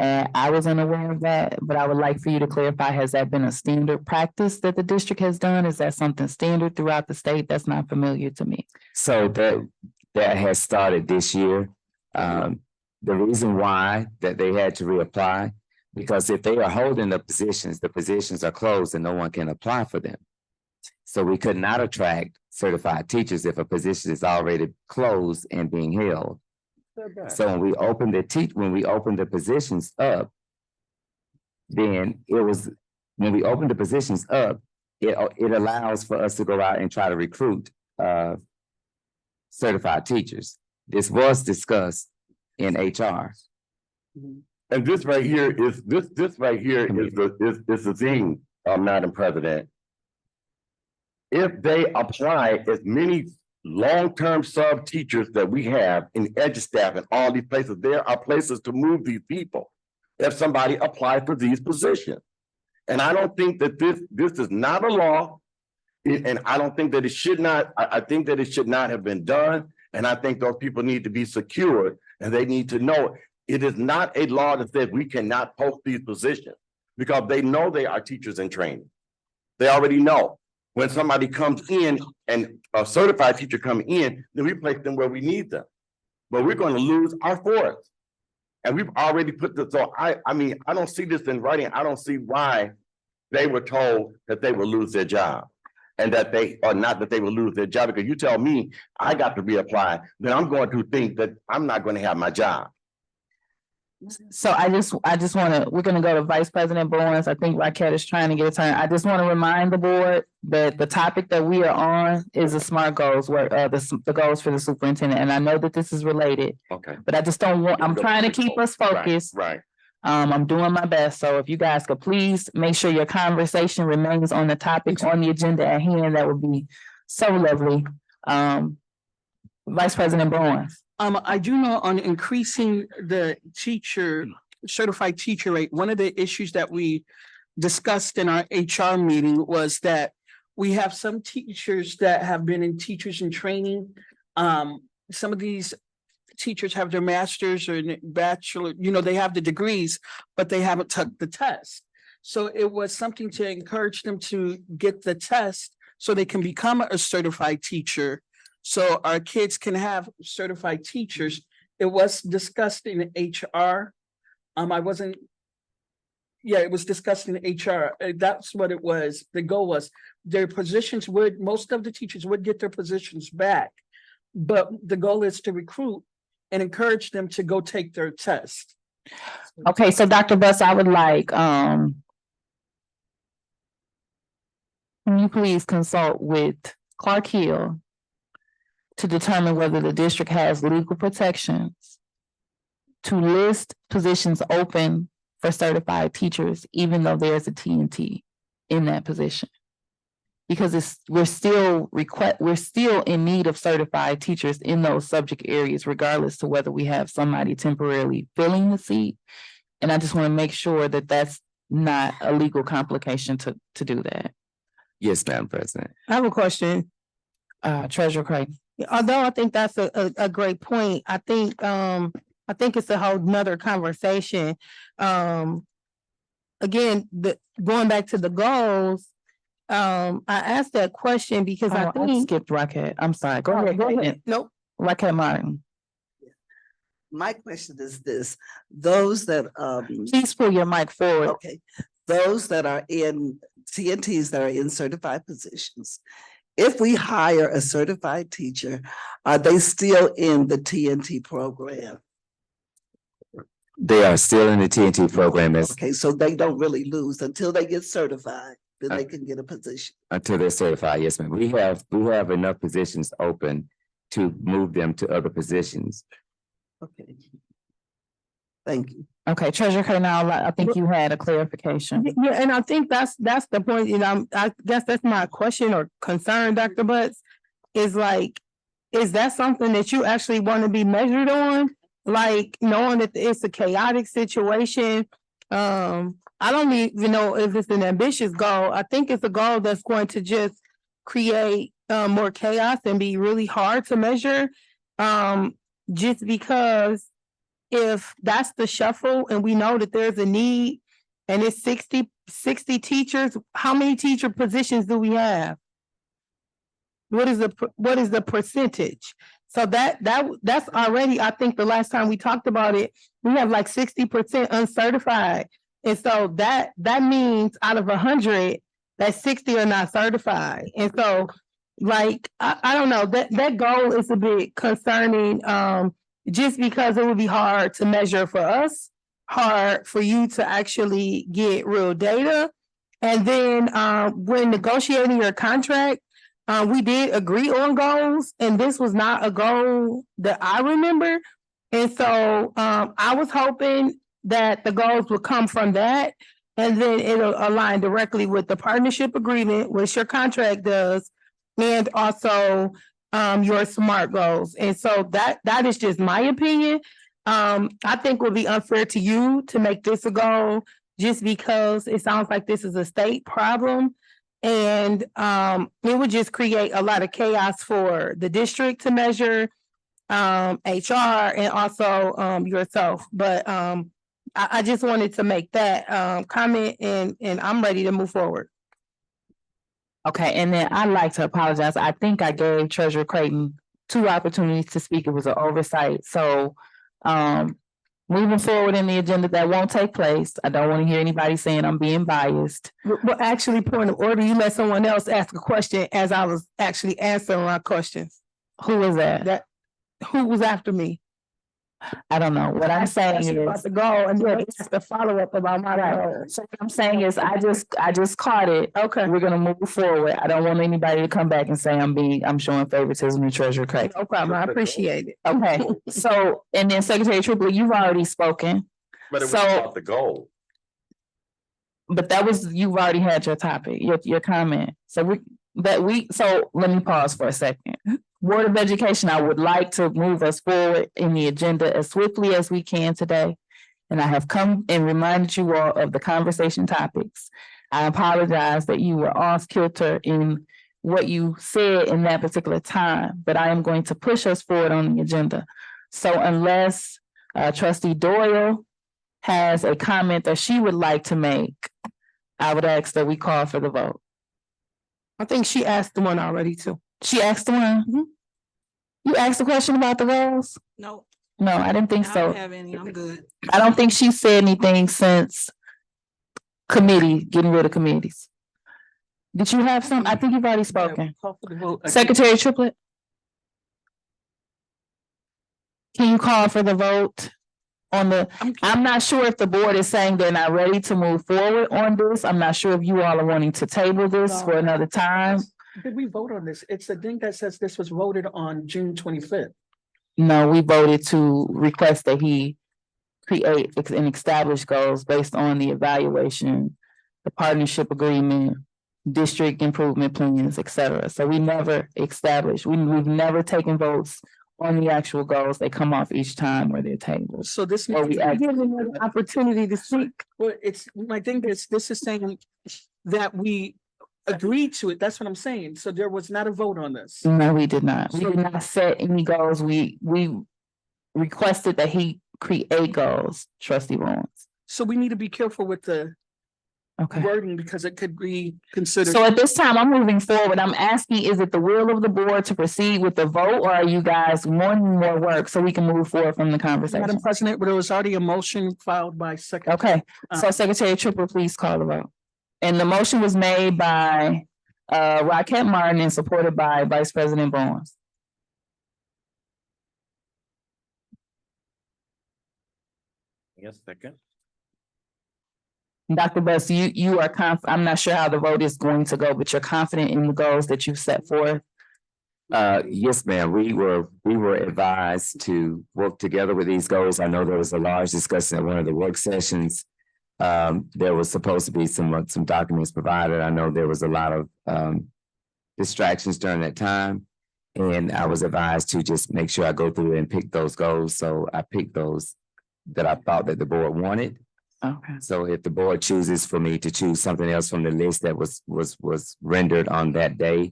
add, I was unaware of that, but I would like for you to clarify, has that been a standard practice that the district has done? Is that something standard throughout the state? That's not familiar to me. So that has started this year. The reason why that they had to reapply, because if they are holding the positions are closed and no one can apply for them. So we could not attract certified teachers if a position is already closed and being held. So when we opened the positions up, then when we opened the positions up, it allows for us to go out and try to recruit certified teachers. This was discussed in HR. And this right here is the thing, Madam President. If they apply, as many long-term sub teachers that we have in EduStaff and all these places, there are places to move these people if somebody applied for these positions. And I don't think that this is not a law. And I don't think that it should not, I think that it should not have been done. And I think those people need to be secured and they need to know it is not a law that says we cannot post these positions because they know they are teachers in training. They already know. When somebody comes in and a certified teacher come in, then we place them where we need them. But we're going to lose our force. And we've already put this, so I mean, I don't see this in writing. I don't see why they were told that they will lose their job. And that they, or not that they will lose their job, because you tell me I got to reapply, then I'm going to think that I'm not going to have my job. So I just want to, we're going to go to Vice President Bowens. I think Raquel is trying to get a turn. I just want to remind the board that the topic that we are on is the SMART goals, where the goals for the superintendent. And I know that this is related. Okay. But I just don't want, I'm trying to keep us focused. Right. I'm doing my best. So if you guys could please make sure your conversation remains on the topic on the agenda at hand, that would be so lovely. Vice President Bowens. I do know on increasing the certified teacher rate, one of the issues that we discussed in our HR meeting was that we have some teachers that have been in teachers in training. Some of these teachers have their master's or bachelor, they have the degrees, but they haven't took the test. So it was something to encourage them to get the test so they can become a certified teacher. So our kids can have certified teachers. It was discussed in HR. It was discussed in HR. That's what it was. The goal was their positions most of the teachers would get their positions back. But the goal is to recruit and encourage them to go take their test. Okay, so Dr. Buss, I would like, can you please consult with Clark Hill to determine whether the district has legal protections to list positions open for certified teachers, even though there's a TNT in that position? Because we're still in need of certified teachers in those subject areas, regardless to whether we have somebody temporarily filling the seat. And I just want to make sure that that's not a legal complication to do that. Yes, Madam President. I have a question. Treasurer Creighton. Although I think that's a great point, I think it's a whole nother conversation. Again, going back to the goals, I asked that question because I think. Skipped Raquel. I'm sorry. Go ahead. Nope. Raquel Martin. My question is this, those that, Please pull your mic forward. okay, those that are in TNTs that are in certified positions, if we hire a certified teacher, are they still in the TNT program? They are still in the TNT program Okay, so they don't really lose until they get certified, then Uh, they can get a position. until they're certified. Yes, ma'am. We have enough positions open to move them to other positions. Okay. Thank you. Okay, Treasurer Carnell, I think you had a clarification. Yeah, and I think that's the point, you know, I guess that's my question or concern, Dr. Butts, is like, is that something that you actually want to be measured on? Like, knowing that it's a chaotic situation, I don't even know if it's an ambitious goal. I think it's a goal that's going to just create more chaos and be really hard to measure. Just because if that's the shuffle and we know that there's a need and it's 60 teachers, how many teacher positions do we have? What is the percentage? So that's already, I think the last time we talked about it, we have like 60% uncertified. And so that means out of 100, that 60 are not certified. And so like, I don't know, that goal is a bit concerning, just because it would be hard to measure for us, hard for you to actually get real data. And then when negotiating your contract, we did agree on goals, and this was not a goal that I remember. And so I was hoping that the goals would come from that, and then it'll align directly with the partnership agreement, which your contract does, and also your SMART goals. And so that is just my opinion. I think it would be unfair to you to make this a goal just because it sounds like this is a state problem. And it would just create a lot of chaos for the district to measure, HR, and also yourself. But I just wanted to make that comment, and I'm ready to move forward. Okay, and then I'd like to apologize. I think I gave Treasurer Creighton 2 opportunities to speak. It was an oversight. So moving forward in the agenda, that won't take place. I don't want to hear anybody saying I'm being biased. But actually, point of order, you let someone else ask a question as I was actually answering my questions. Who was that? Who was after me? I don't know. What I'm saying About is, to go and then it's the follow-up about my goal. so what I'm saying is, I just caught it. Okay, We're gonna move forward. I don't want anybody to come back and say I'm showing favoritism to Treasurer Creighton. no problem. I appreciate it. Okay, so, and then Secretary Triplet, you've already spoken, But it was So- about the goal. but you've already had your topic, your comment. So let me pause for a second. Board of Education, I would like to move us forward in the agenda as swiftly as we can today. And I have come and reminded you all of the conversation topics. I apologize that you were off kilter in what you said in that particular time, but I am going to push us forward on the agenda. So unless Trustee Doyle has a comment that she would like to make, I would ask that we call for the vote. I think she asked the one already too. She asked one. You asked a question about the goals? No, No, I didn't think I so. don't have any. I'm good. I don't think she said anything since getting rid of committees. Did you have some? I think you've already spoken. Call for the vote. Secretary Triplet? Can you call for the vote on I'm not sure if the board is saying they're not ready to move forward on this. I'm not sure if you all are wanting to table this for another time. Did we vote on this? It's the thing that says this was voted on June 25th. No, we voted to request that he create and establish goals based on the evaluation, the partnership agreement, district improvement plans, et cetera. So we never established, we've never taken votes on the actual goals. They come off each time where they're tabled. So this. Or we act- Give them an opportunity to speak. Well, my thing is, this is saying that we agreed to it. That's what I'm saying. So there was not a vote on this. No, we did not. We did not set any goals. We requested that he create goals, Trustee Lawrence. So we need to be careful with the Okay. wording because it could be considered. So at this time, I'm moving forward. I'm asking, is it the will of the board to proceed with the vote, or are you guys wanting more work so we can move forward from the conversation? Madam President, but there was already a motion filed by Secretary. Okay, so Secretary Triplet, please call the vote. And the motion was made by Rockette Martin and supported by Vice President Barnes. Yes, second. Dr. Buss, you are I'm not sure how the vote is going to go, but you're confident in the goals that you've set forth? Yes, ma'am. We were advised to work together with these goals. I know there was a large discussion at one of the work sessions. There was supposed to be some documents provided. I know there was a lot of distractions during that time. And I was advised to just make sure I go through and pick those goals. So I picked those that I thought that the board wanted. Okay. So if the board chooses for me to choose something else from the list that was rendered on that day,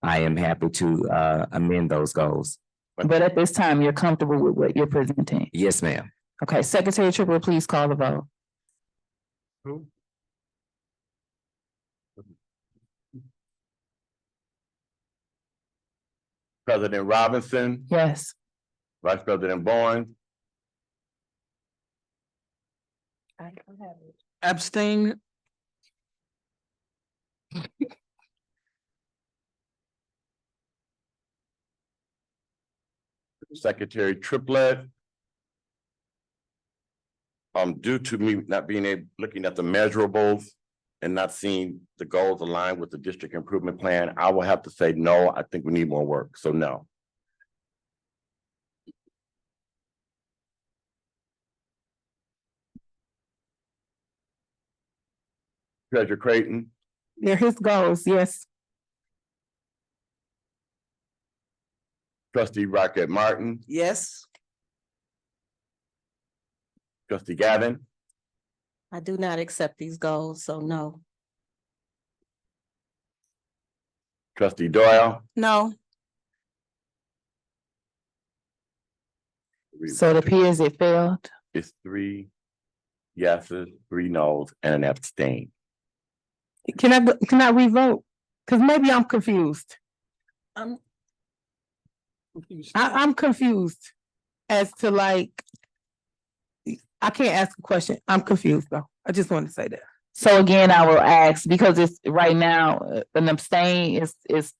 I am happy to amend those goals. But at this time, you're comfortable with what you're presenting? Yes, ma'am. Okay, Secretary Triplett, please call the vote. Who? President Robinson, Yes. Vice President Bowen, Abstain. Secretary Triplett. Due to me not being able, looking at the measurables and not seeing the goals aligned with the district improvement plan, I will have to say no. I think we need more work, so no. Treasurer Creighton, They're his goals, yes. Trustee Rocket Martin, Yes, Trustee Gavin, I do not accept these goals, so no. Trustee Doyle. No. So it appears it failed. It's 3 yeses, 3 nos, and an abstain. Can I revote? Cause maybe I'm confused. I'm confused. I'm confused as to like, I can't ask a question. I'm confused though. I just want to say that. So again, I will ask, because it's right now, an abstain is.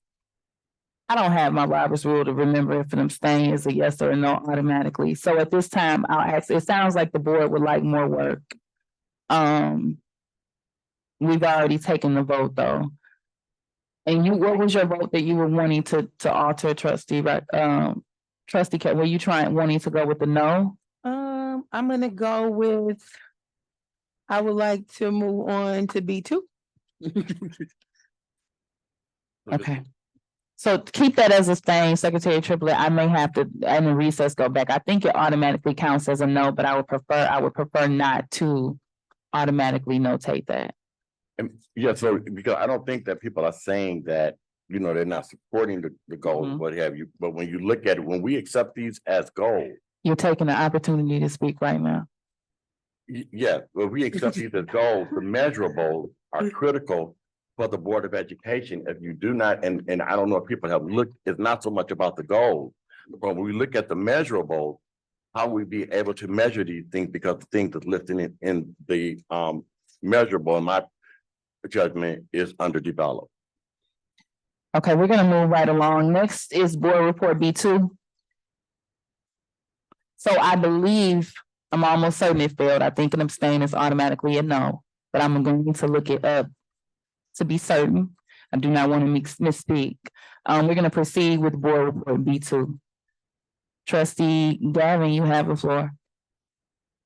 I don't have my Robert's rule to remember if an abstain is a yes or a no automatically. So at this time, I'll ask, it sounds like the board would like more work. We've already taken the vote though. And what was your vote that you were wanting to alter, trustee, right? Trustee, were you wanting to go with the no? I'm gonna go with, I would like to move on to B2. Okay. So keep that as a thing, Secretary Triplett. I may have to, in the recess, go back. I think it automatically counts as a no, but I would prefer not to automatically notate that. And yeah, so because I don't think that people are saying that, you know, they're not supporting the goals, Mhm. what have you. But when you look at it, when we accept these as goals, You're taking the opportunity to speak right now. yeah, when we accept these as goals, the measurables are critical for the Board of Education. If you do not, and I don't know if people have looked, it's not so much about the goals, but when we look at the measurables, how we be able to measure these things, because the things that's listed in the measurable, in my judgment, is underdeveloped. Okay, we're gonna move right along. Next is board report B2. So I believe, I'm almost certain it failed. I think an abstain is automatically a no, but I'm going to look it up to be certain. I do not want to misspeak. We're gonna proceed with board report B2. Trustee Gavin, you have the floor.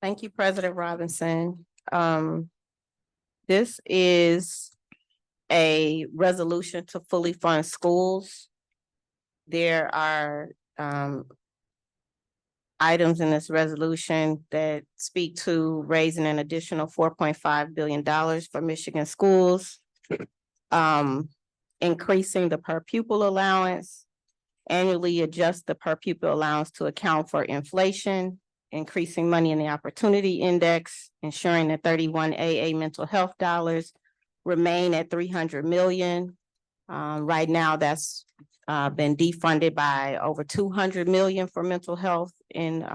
Thank you, President Robinson. This is a resolution to fully fund schools. There are items in this resolution that speak to raising an additional $4.5 billion for Michigan schools, increasing the per pupil allowance, annually adjust the per pupil allowance to account for inflation, increasing money in the opportunity index, ensuring that 31 AA mental health dollars remain at 300 million. Right now, that's been defunded by over 200 million for mental health in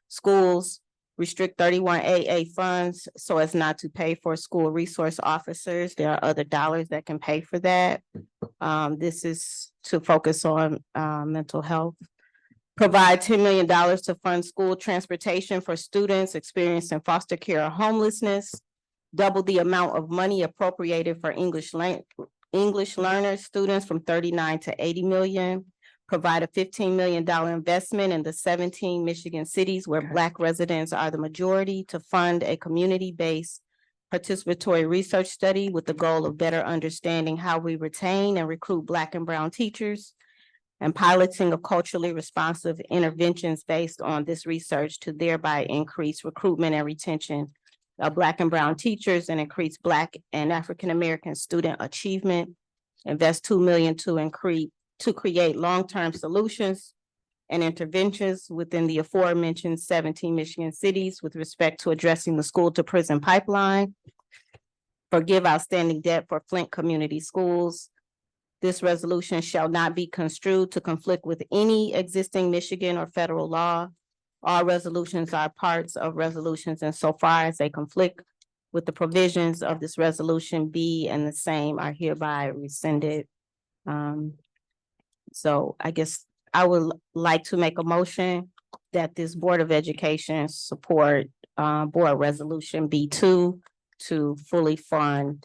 schools. Restrict 31 AA funds so as not to pay for school resource officers. There are other dollars that can pay for that. This is to focus on mental health. Provide $10 million to fund school transportation for students experiencing foster care or homelessness. Double the amount of money appropriated for English learners, students from 39 to 80 million. Provide a $15 million investment in the 17 Michigan cities where Black residents are the majority to fund a community-based participatory research study with the goal of better understanding how we retain and recruit Black and brown teachers, and piloting of culturally responsive interventions based on this research to thereby increase recruitment and retention of Black and brown teachers and increase Black and African-American student achievement. Invest $2 million to create long-term solutions and interventions within the aforementioned 17 Michigan cities with respect to addressing the school to prison pipeline. Forgive outstanding debt for Flint Community Schools. This resolution shall not be construed to conflict with any existing Michigan or federal law. All resolutions are parts of resolutions, and so far as they conflict with the provisions of this resolution, B and the same are hereby rescinded. So I guess I would like to make a motion that this Board of Education support Board Resolution B2 to fully fund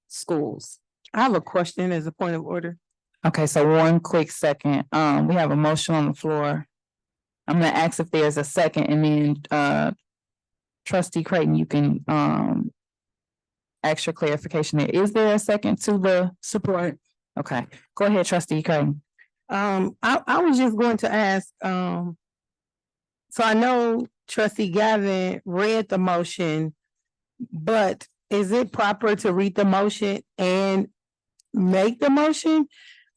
schools. I have a question as a point of order. Okay, so one quick second. We have a motion on the floor. I'm gonna ask if there's a second, and then Trustee Creighton, you can ask your clarification there. Is there a second to the support? Okay, go ahead, Trustee Creighton. I was just going to ask, so I know Trustee Gavin read the motion, but is it proper to read the motion and make the motion?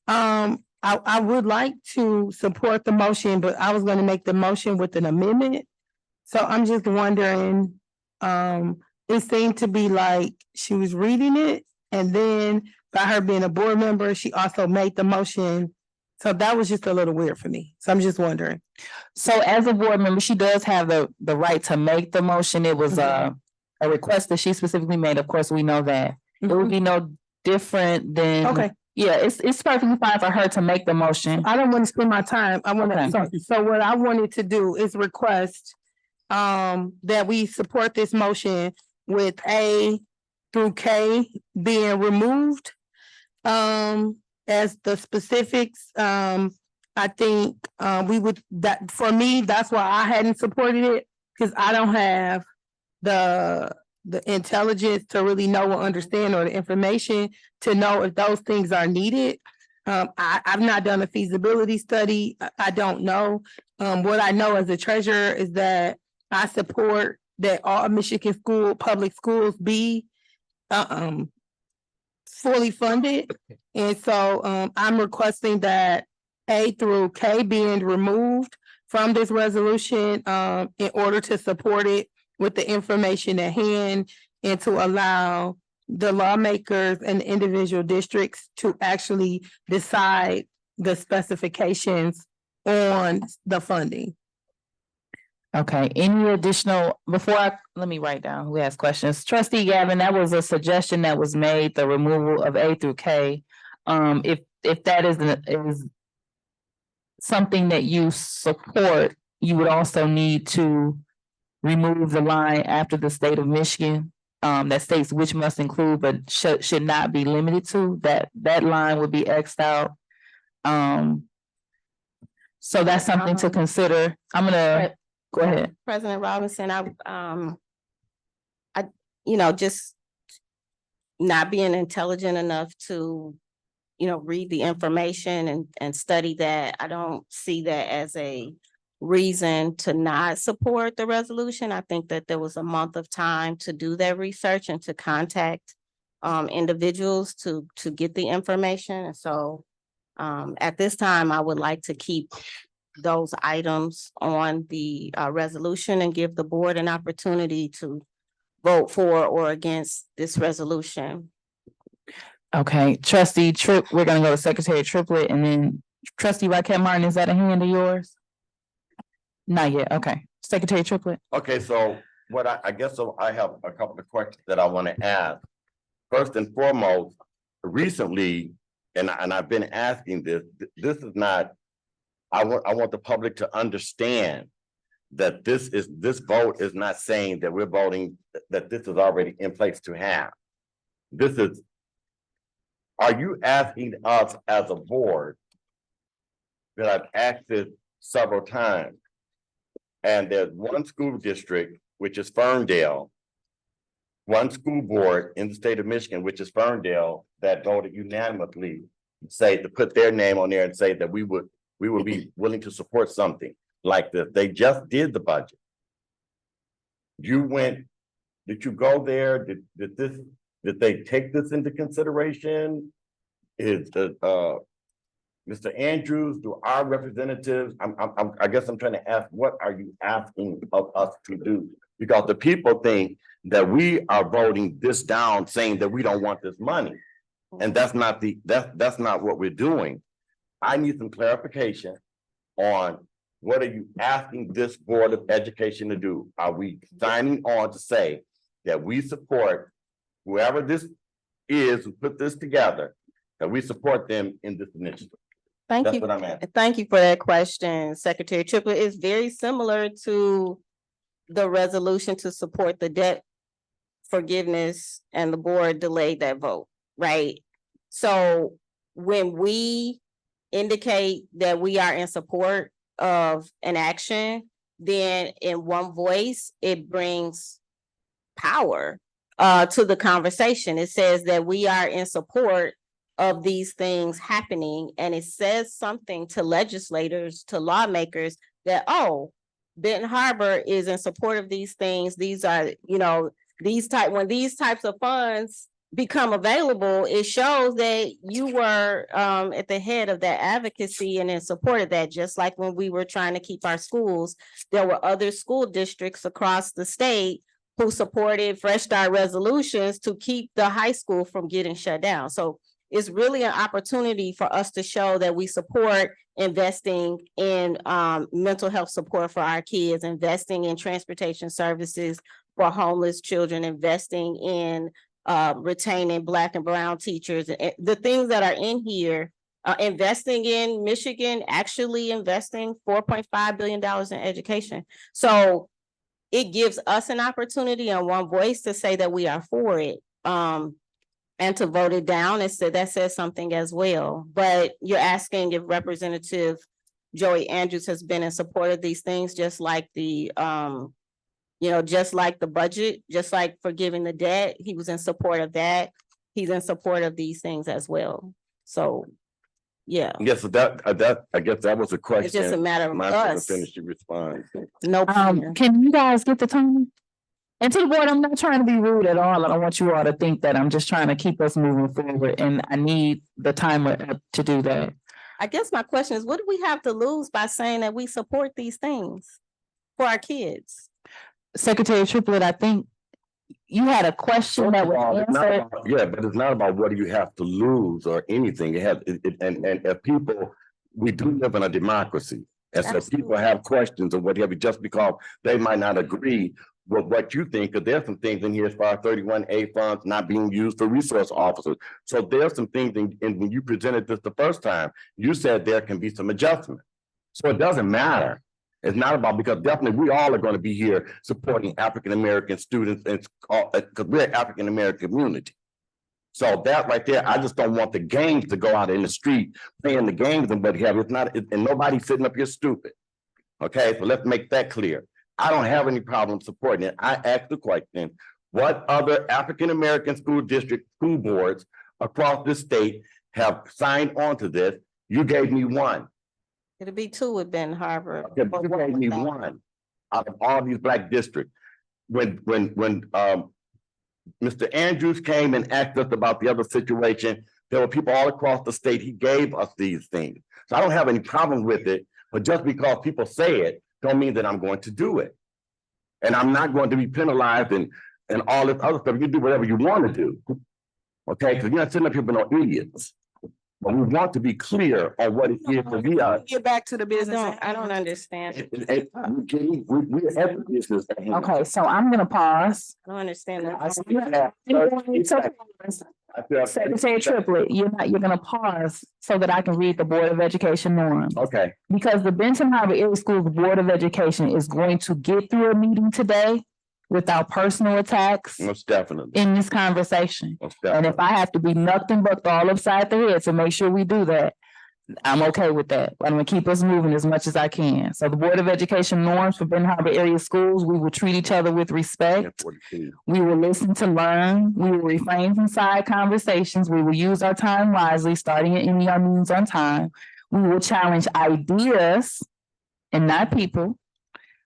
I would like to support the motion, but I was gonna make the motion with an amendment. So I'm just wondering, it seemed to be like she was reading it, and then by her being a board member, she also made the motion. So that was just a little weird for me. So I'm just wondering. So as a board member, she does have the right to make the motion. It was a request that she specifically made. Of course, we know that. It would be no different than. Okay, Yeah, it's perfectly fine for her to make the motion. I don't want to spend my time. I want Okay. to, so what I wanted to do is request that we support this motion with A through K being removed. As the specifics, I think we would, that for me, that's why I hadn't supported it, because I don't have the intelligence to really know or understand, or the information to know if those things are needed. I've not done a feasibility study. I don't know. What I know as a treasurer is that I support that all Michigan public schools be fully funded. And so I'm requesting that A through K being removed from this resolution in order to support it with the information at hand, and to allow the lawmakers and the individual districts to actually decide the specifications on the funding. Okay, any additional, let me write down who has questions. Trustee Gavin, that was a suggestion that was made, the removal of A through K. If that is something that you support, you would also need to remove the line after the state of Michigan that states which must include but should not be limited to. That line would be X'd out. So that's something to consider. I'm gonna go ahead. President Robinson, I just not being intelligent enough to, read the information and study that. I don't see that as a reason to not support the resolution. I think that there was a month of time to do that research and to contact individuals to get the information. And so at this time, I would like to keep those items on the resolution and give the board an opportunity to vote for or against this resolution. Okay, Trustee Tripp, we're gonna go to Secretary Triplett, and then Trustee Raquel Martin, is that a hand of yours? Not yet, okay. Secretary Triplett. Okay, so what I guess so I have a couple of questions that I want to ask. First and foremost, recently, and I've been asking this is not I want the public to understand that this vote is not saying that we're voting, that this is already in place to have. This is, are you asking us as a board? That I've asked this several times. And there's one school district, which is Ferndale. One school board in the state of Michigan, which is Ferndale, that voted unanimously, say to put their name on there and say that we would be willing to support something like this. They just did the budget. Did you go there? Did they take this into consideration? Is the Mr. Andrews, do our representatives, I guess I'm trying to ask, what are you asking of us to do? Because the people think that we are voting this down, saying that we don't want this money. And that's not what we're doing. I need some clarification on what are you asking this Board of Education to do? Are we signing on to say that we support whoever this is who put this together, that we support them in this initiative? Thank That's you. what I'm asking. Thank you for that question, Secretary Triplett. It's very similar to the resolution to support the debt forgiveness, and the board delayed that vote, right? So when we indicate that we are in support of an action, then in one voice, it brings power to the conversation. It says that we are in support of these things happening, and it says something to legislators, to lawmakers, that, oh, Benton Harbor is in support of these things. These are, when these types of funds become available, it shows that you were at the head of that advocacy and in support of that. Just like when we were trying to keep our schools, there were other school districts across the state who supported Fresh Start resolutions to keep the high school from getting shut down. So it's really an opportunity for us to show that we support investing in mental health support for our kids, investing in transportation services for homeless children, investing in retaining Black and brown teachers, the things that are in here, investing in Michigan, actually investing $4.5 billion in education. So it gives us an opportunity and one voice to say that we are for it. And to vote it down, that says something as well. But you're asking if Representative Joey Andrews has been in support of these things, just like the just like the budget, just like forgiving the debt. He was in support of that. He's in support of these things as well. So, yeah. Yes, so that I guess that was a question. It's just a matter of us. Finish your response. No. Can you guys get the time? And to the board, I'm not trying to be rude at all. I don't want you all to think that I'm just trying to keep us moving forward, and I need the timer to do that. I guess my question is, what do we have to lose by saying that we support these things for our kids? Secretary Triplett, I think you had a question that was answered. Yeah, but it's not about what do you have to lose or anything. And if people, we do live in a democracy. And so people have questions or whatever, just because they might not agree with what you think, because there's some things in here as far as 31A funds not being used for resource officers. So there's some things, and when you presented this the first time, you said there can be some adjustment. So it doesn't matter. It's not about, because definitely we all are going to be here supporting African-American students, and because we're an African-American community. So that right there, I just don't want the gangs to go out in the street playing the games and what have you. It's not, and nobody's sitting up here stupid. Okay, so let's make that clear. I don't have any problem supporting it. I asked the question, what other African-American school district school boards across the state have signed on to this? You gave me one. It'll be two with Benton Harbor. Okay, you gave me one out of all these Black districts. When Mr. Andrews came and asked us about the other situation, there were people all across the state. He gave us these things. So I don't have any problem with it, but just because people say it, don't mean that I'm going to do it. And I'm not going to be penalized and all this other stuff. You do whatever you want to do. Okay, because you're not sitting up here with no idiots. But we want to be clear on what it is that we are. Get back to the business. I don't understand. We're at the business. Okay, so I'm gonna pause. I don't understand that. I see that. Secretary Triplett, you're gonna pause so that I can read the Board of Education norms. Okay, Because the Benton Harbor Area Schools Board of Education is going to get through a meeting today without personal attacks most definitely, in this conversation. most And if definitely. I have to be nothing but all upside the head to make sure we do that, I'm okay with that. I'm gonna keep us moving as much as I can. So the Board of Education norms for Benton Harbor Area Schools, we will treat each other with respect. We will listen to learn. We will refrain from side conversations. We will use our time wisely, starting at any of our meetings on time. We will challenge ideas and not people.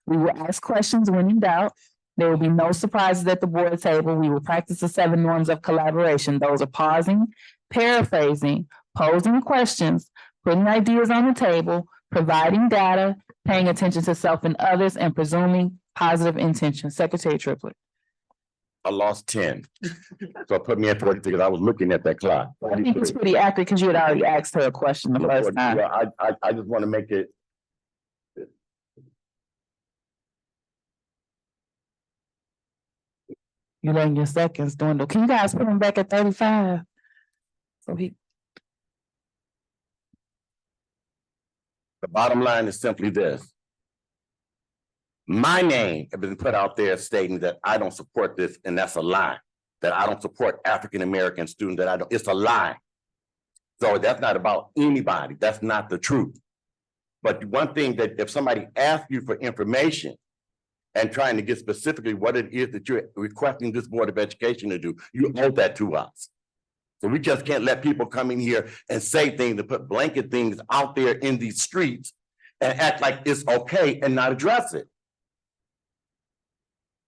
We will ask questions when in doubt. There will be no surprises at the board table. We will practice the 7 norms of collaboration. Those are pausing, paraphrasing, posing questions, putting ideas on the table, providing data, paying attention to self and others, and presuming positive intention. Secretary Triplett. I lost 10. So put me at 40 because I was looking at that clock. I think it's pretty accurate because you had already asked her a question the first time. Yeah, I just want to make it. You're letting your seconds dwindle. Can you guys put him back at 35? So he, The bottom line is simply this. My name has been put out there stating that I don't support this, and that's a lie. That I don't support African-American students, that I don't, it's a lie. So that's not about anybody. That's not the truth. But one thing that if somebody asks you for information and trying to get specifically what it is that you're requesting this Board of Education to do, you owe that to us. So we just can't let people come in here and say things and put blanket things out there in these streets and act like it's okay and not address it.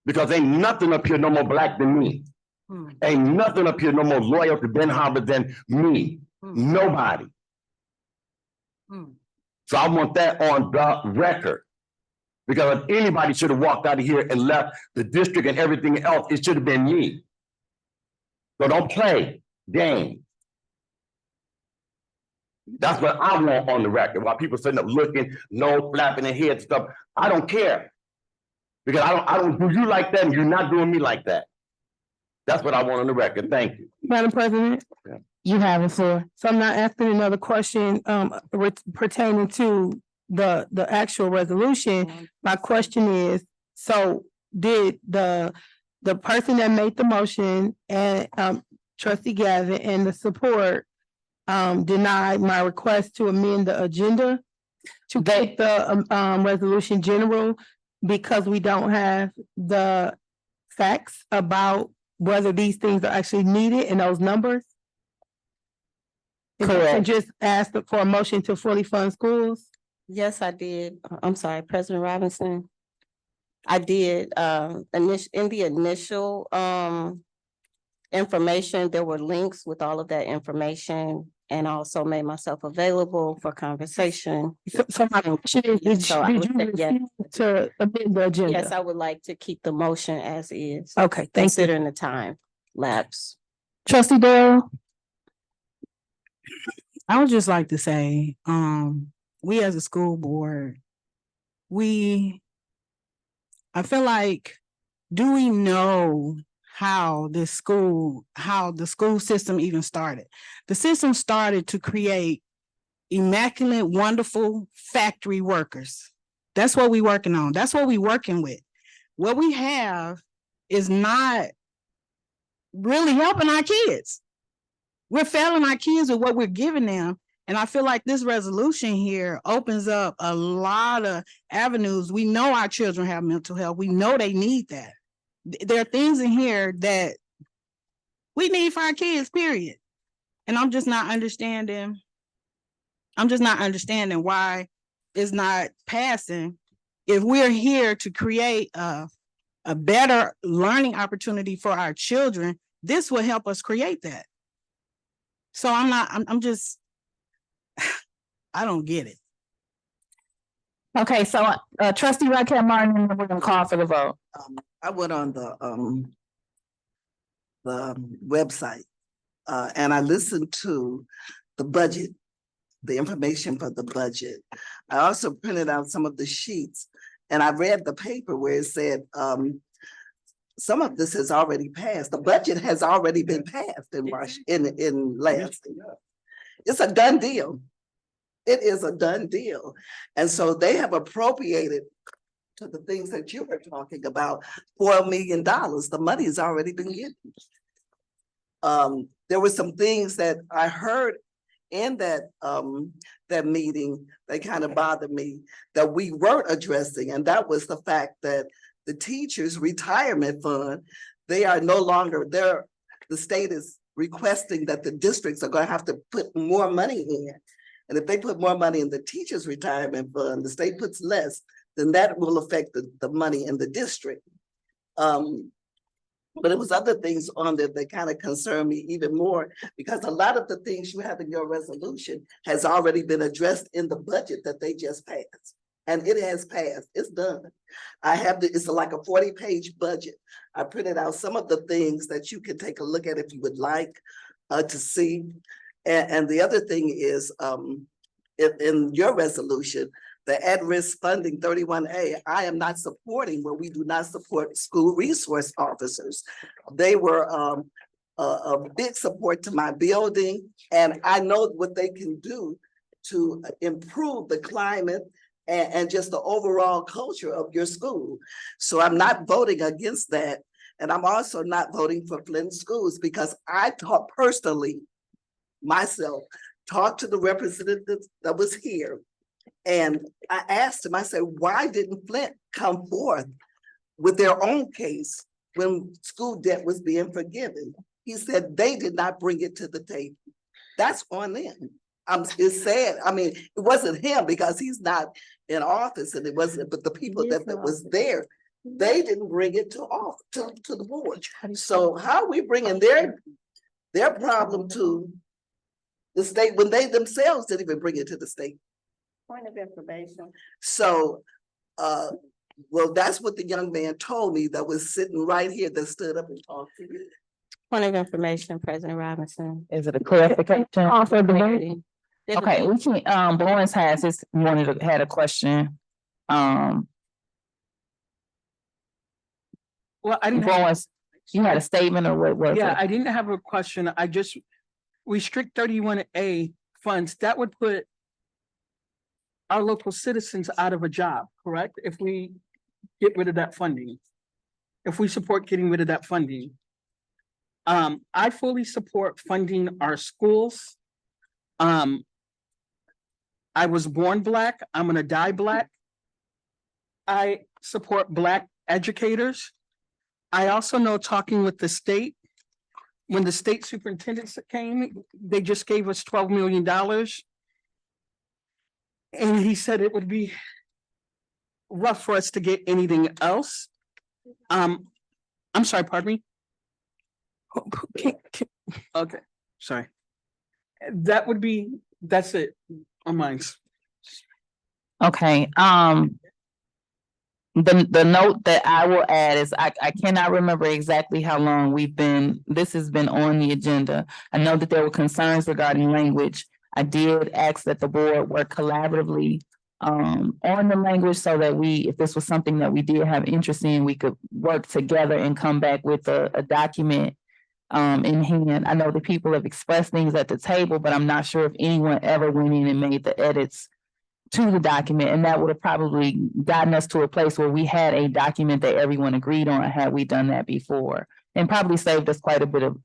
Because ain't nothing up here no more black than me. Ain't nothing up here no more loyal to Ben Harbor than me. Nobody. So I want that on the record. Because if anybody should have walked out of here and left the district and everything else, it should have been me. So don't play games. That's what I want on the record. While people sitting up looking, nose flapping their head stuff, I don't care. Because I don't do you like that and you're not doing me like that. That's what I want on the record. Thank you. Madam President. Yeah. you have the floor. So I'm not asking another question pertaining to the actual resolution. My question is, so did the person that made the motion and trustee Gavin and the support denied my request to amend the agenda to keep the resolution general because we don't have the facts about whether these things are actually needed in those numbers? Correct. And just ask for a motion to fully fund schools? Yes, I did. I'm sorry, President Robinson. I did, in the initial, information, there were links with all of that information and also made myself available for conversation. So my question is, did So I you would say yes. refuse to amend the agenda? Yes, I would like to keep the motion as is, Okay, thank you. considering the time lapse. Trustee Doyle? I would just like to say, we as a school board, I feel like, do we know how the school system even started? The system started to create immaculate, wonderful factory workers. That's what we're working on. That's what we're working with. What we have is not really helping our kids. We're failing our kids with what we're giving them. And I feel like this resolution here opens up a lot of avenues. We know our children have mental health. We know they need that. There are things in here that we need for our kids, period. And I'm just not understanding why it's not passing. If we're here to create a better learning opportunity for our children, this will help us create that. So I'm just, I don't get it. Okay, so trustee Raquel Martin, and then we're gonna call for the vote. I went on the website, and I listened to the budget, the information for the budget. I also printed out some of the sheets, and I read the paper where it said, some of this has already passed. The budget has already been passed in Lansing. It's a done deal. It is a done deal. And so they have appropriated to the things that you were talking about, $4 million. The money has already been given. There were some things that I heard in that meeting that kind of bothered me that we weren't addressing, and that was the fact that the teachers' retirement fund, they are no longer there. The state is requesting that the districts are going to have to put more money in, and if they put more money in the teachers' retirement fund, the state puts less, then that will affect the money in the district. But it was other things on there that kind of concern me even more, because a lot of the things you have in your resolution has already been addressed in the budget that they just passed. And it has passed, it's done. It's like a 40-page budget. I printed out some of the things that you can take a look at if you would like to see. And the other thing is, in your resolution, the at-risk funding 31A, I am not supporting where we do not support school resource officers. They were a big support to my building, and I know what they can do to improve the climate and just the overall culture of your school. So I'm not voting against that. And I'm also not voting for Flint schools, because I talked personally, myself, talked to the representative that was here. And I asked him, I said, why didn't Flint come forth with their own case when school debt was being forgiven? He said they did not bring it to the table. That's on them. It's sad. I mean, it wasn't him because he's not in office, and it wasn't, but the people that was there, they didn't bring it to the board. So how are we bringing their problem to the state when they themselves didn't even bring it to the state? Point of information. So, well, that's what the young man told me that was sitting right here that stood up and talked to you. Point of information, President Robinson. Is it a clarification? Also, the Okay, we can, Lawrence had a question. Well, I didn't have, Lawrence, you had a statement or what was it? yeah, I didn't have a question. I just restrict 31A funds. That would put our local citizens out of a job, correct? If we get rid of that funding, if we support getting rid of that funding. I fully support funding our schools. I was born Black, I'm gonna die Black. I support Black educators. I also know, talking with the state, when the state superintendents came, they just gave us $12 million. And he said it would be rough for us to get anything else. I'm sorry, pardon me? Okay, sorry. That's it on mine. Okay, the note that I will add is I cannot remember exactly how long this has been on the agenda. I know that there were concerns regarding language. I did ask that the board work collaboratively on the language so that if this was something that we did have interest in, we could work together and come back with a document in hand. I know that people have expressed things at the table, but I'm not sure if anyone ever went in and made the edits to the document, and that would have probably gotten us to a place where we had a document that everyone agreed on had we done that before, and probably saved us quite a bit of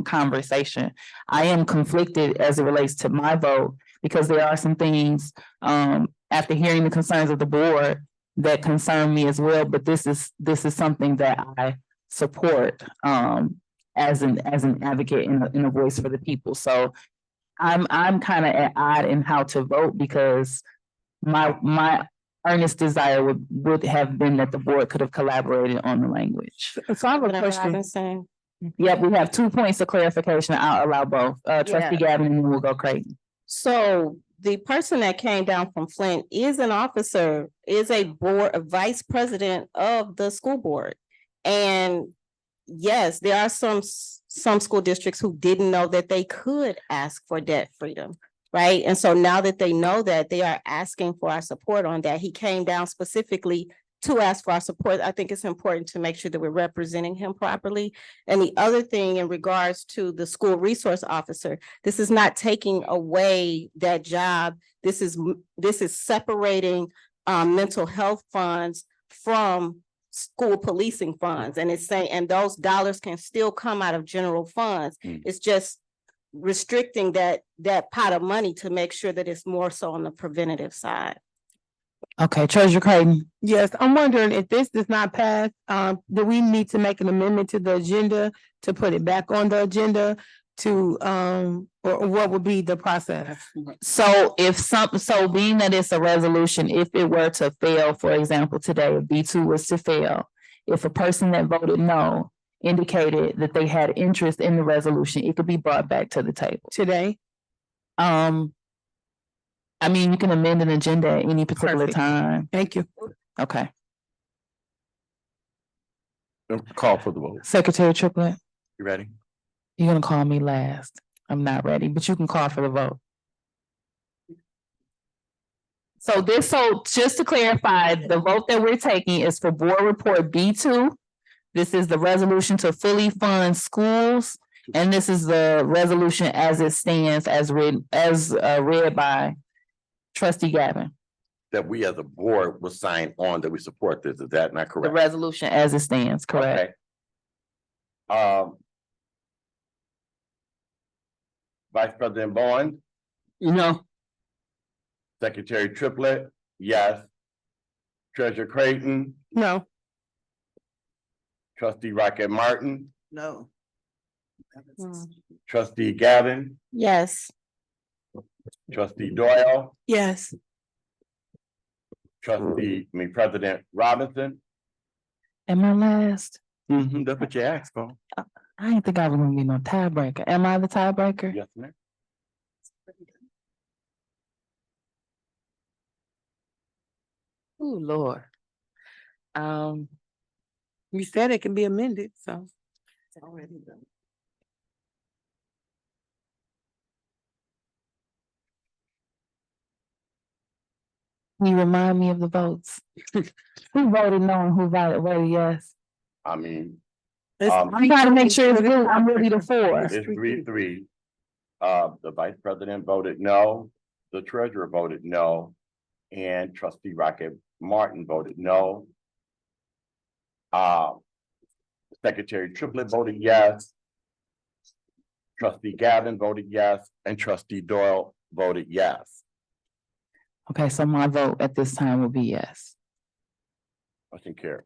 conversation. I am conflicted as it relates to my vote, because there are some things after hearing the concerns of the board that concern me as well, but this is something that I support as an advocate and a voice for the people. So I'm kind of at odd in how to vote, because my earnest desire would have been that the board could have collaborated on the language. So I have a question. Robinson. Yep, we have 2 points of clarification. I'll allow both. Trustee Gavin, and then we'll go Creighton. So the person that came down from Flint is an officer, is a vice president of the school board. And yes, there are some school districts who didn't know that they could ask for debt freedom, right? And so now that they know that, they are asking for our support on that. He came down specifically to ask for our support. I think it's important to make sure that we're representing him properly. And the other thing in regards to the school resource officer, this is not taking away that job. This is separating mental health funds from school policing funds. And it's saying, and those dollars can still come out of general funds. It's just restricting that pot of money to make sure that it's more so on the preventative side. Okay, Treasurer Creighton. Yes, I'm wondering if this does not pass, do we need to make an amendment to the agenda to put it back on the agenda to, or what would be the process? So so being that it's a resolution, if it were to fail, for example, today, if B2 was to fail, if a person that voted no indicated that they had interest in the resolution, it could be brought back to the table. Today? I mean, you can amend an agenda at any particular Perfect. time. Thank you. Okay. Call for the vote. Secretary Triplett, You ready? you're gonna call me last. I'm not ready, but you can call for the vote. So just to clarify, the vote that we're taking is for board report B2. This is the resolution to fully fund schools, and this is the resolution as it stands as read by Trustee Gavin. That we as a board will sign on that we support this. Is that not The correct? resolution as it stands, correct? Okay. Vice President Bowen, No. Secretary Triplett, yes. Treasurer Creighton, No. Trustee Rocket Martin, No. Trustee Gavin, Yes. Trustee Doyle, Yes. President Robinson. Am I last? That's what you asked for. I didn't think I was gonna be no tiebreaker. Am I the tiebreaker? Yes, ma'am. Oh, Lord. You said it can be amended, so. It's already done. Can you remind me of the votes? Who voted no and who voted yes? I mean, I'm trying to make sure it's good. I'm really the four. it's 3-3. The vice president voted no, the treasurer voted no, and trustee Rocket Martin voted no. Secretary Triplett voted yes. Trustee Gavin voted yes, and trustee Doyle voted yes. Okay, so my vote at this time will be yes. Motion carried.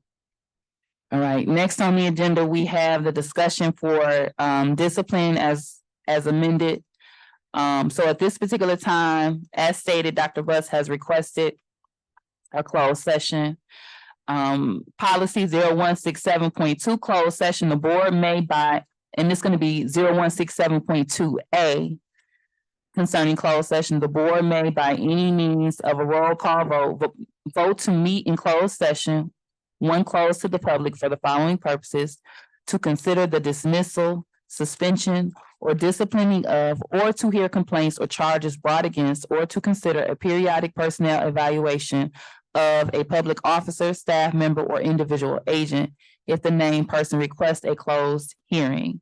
All right, next on the agenda, we have the discussion for discipline as amended. So at this particular time, as stated, Dr. Buss has requested a closed session. Policy 0167.2 closed session, the board may and it's gonna be 0167.2A. Concerning closed session, the board may by any means of a roll call vote to meet in closed session, one closed to the public for the following purposes: to consider the dismissal, suspension, or disciplining of, or to hear complaints or charges brought against, or to consider a periodic personnel evaluation of a public officer, staff member, or individual agent if the named person requests a closed hearing.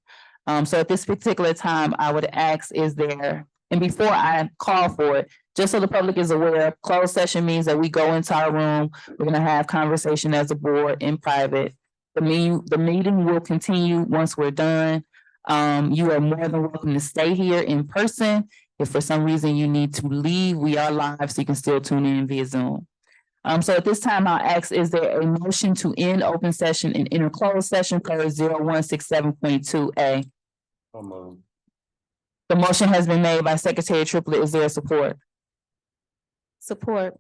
So at this particular time, I would ask, and before I call for it, just so the public is aware, closed session means that we go into our room, we're gonna have conversation as a board in private. The meeting will continue once we're done. You are more than welcome to stay here in person. If for some reason you need to leave, we are live, so you can still tune in via Zoom. So at this time, I'll ask, is there a motion to end open session and enter closed session per 0167.2A? The motion has been made by Secretary Triplett. Is there support? Support.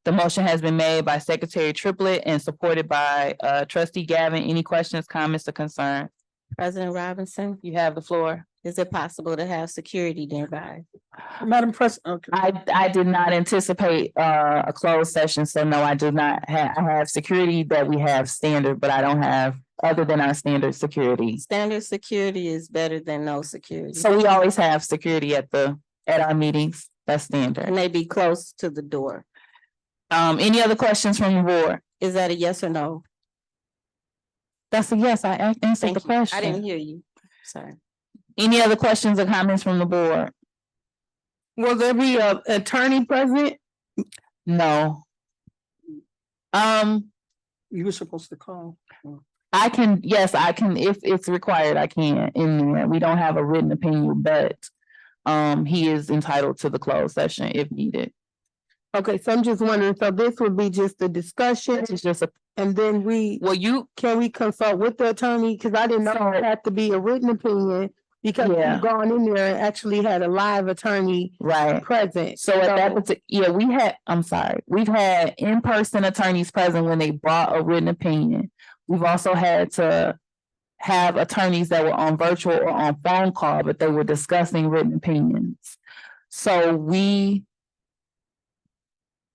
The motion has been made by Secretary Triplett and supported by Trustee Gavin. Any questions, comments, or concerns? President Robinson, You have the floor. is it possible to have security nearby? Madam President, okay. I did not anticipate a closed session, so no, I do not have, I have security that we have standard, but I don't have other than our standard security. Standard security is better than no security. So we always have security at our meetings. That's standard. And they be close to the door. Any other questions from the board? Is that a yes or no? That's a yes, I answered Thank the you. I didn't question. hear you. Sorry. Any other questions or comments from the board? Will there be a attorney present? No. You were supposed to call. I can, yes, I can, if it's required, I can in there. We don't have a written opinion, but he is entitled to the closed session if needed. Okay, so I'm just wondering, so this would be just a discussion It's just a, and then can we consult with the attorney? Cause I didn't know it had to be a written opinion. Because Yeah. you've gone in there and actually had a live attorney right. present. So at that yeah, we've had in-person attorneys present when they brought a written opinion. We've also had to have attorneys that were on virtual or on phone call, but they were discussing written opinions. So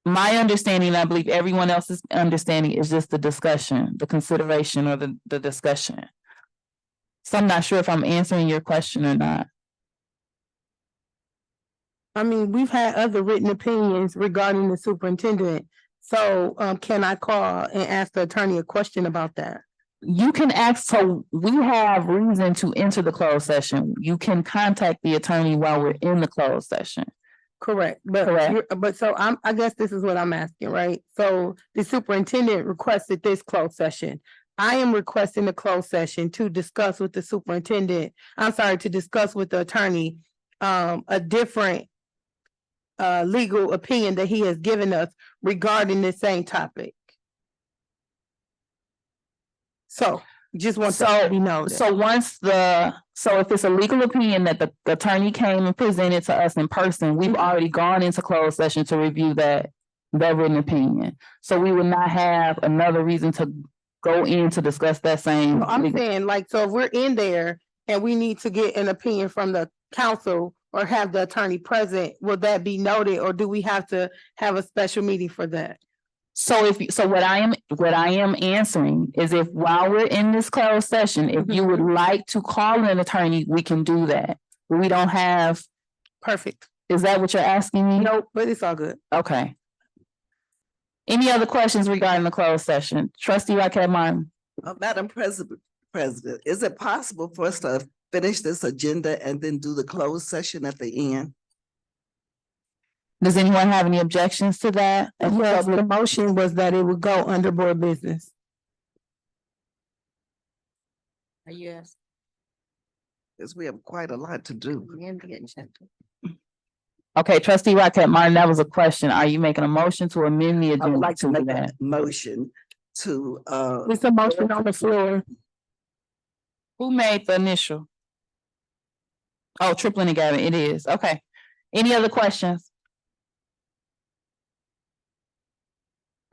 my understanding, I believe everyone else's understanding is just the discussion, the consideration or the discussion. So I'm not sure if I'm answering your question or not. I mean, we've had other written opinions regarding the superintendent. So can I call and ask the attorney a question about that? You can ask, so we have reason to enter the closed session. You can contact the attorney while we're in the closed session. Correct, but so I guess this is what I'm asking, right? So the superintendent requested this closed session. I am requesting the closed session to discuss with the superintendent, to discuss with the attorney, a different legal opinion that he has given us regarding this same topic. So just want that to be noted. So if it's a legal opinion that the attorney came and presented to us in person, we've already gone into closed session to review that written opinion. So we would not have another reason to go in to discuss that same. I'm saying like, so if we're in there and we need to get an opinion from the council or have the attorney present, will that be noted or do we have to have a special meeting for that? So what I am answering is if while we're in this closed session, if you would like to call an attorney, we can do that. We don't have. Perfect. Is that what you're asking me? Nope, but it's all good. Okay. Any other questions regarding the closed session? Trustee Raquel Martin. Madam President, is it possible for us to finish this agenda and then do the closed session at the end? Does anyone have any objections to that? Yes, the motion was that it would go under board business. Yes. Because we have quite a lot to do. Okay, trustee Raquel Martin, that was a question. Are you making a motion to amend the I would agenda like to to make that? a motion to It's a motion on the floor. Who made the initial? Oh, Triplin and Gavin, it is. Okay. Any other questions?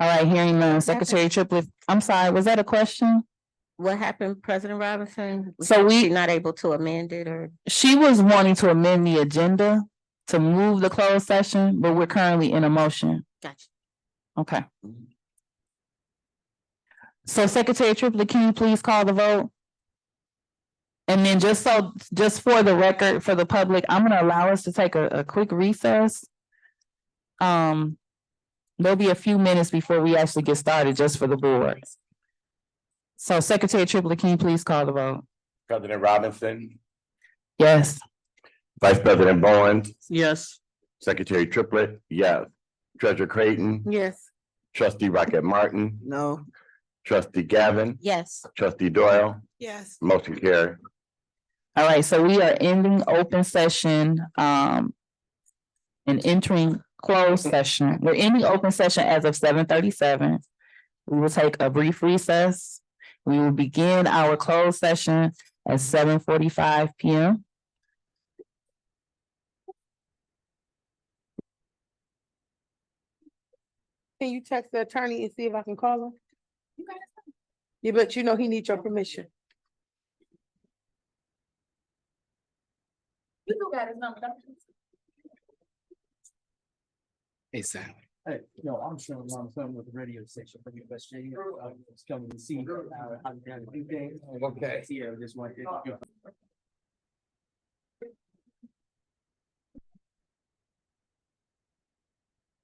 All right, hearing none. Secretary Triplett, I'm sorry, was that a question? What happened, President Robinson? So She not able to amend it or? She was wanting to amend the agenda to move the closed session, but we're currently in a motion. Gotcha. Okay. So Secretary Triplett, can you please call the vote? And then just for the record, for the public, I'm gonna allow us to take a quick recess. There'll be a few minutes before we actually get started, just for the board. So Secretary Triplett, can you please call the vote? President Robinson, Yes. Vice President Bowens, Yes. Secretary Triplett, yes. Treasurer Creighton, Yes. Trustee Rocket Martin, no. Trustee Gavin, Yes. Trustee Doyle, Yes. motion carried. All right, so we are ending open session, and entering closed session. We're ending open session as of 7:37. We will take a brief recess. We will begin our closed session at 7:45 p.m. Can you text the attorney and see if I can call him? Yeah, but you know he needs your permission. Exactly. Hey, no, I'm sure I'm something with the radio station for the investigating. It's coming to see how to do things. Okay. Yeah, just want to.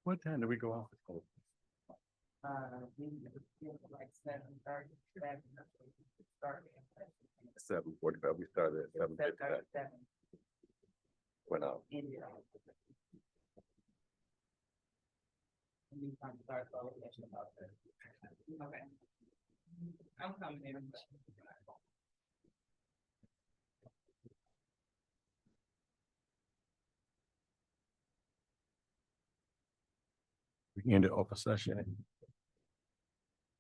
What time do we go off? $7:45, we started at 7:55. Went out. I'm coming in. We ended open session.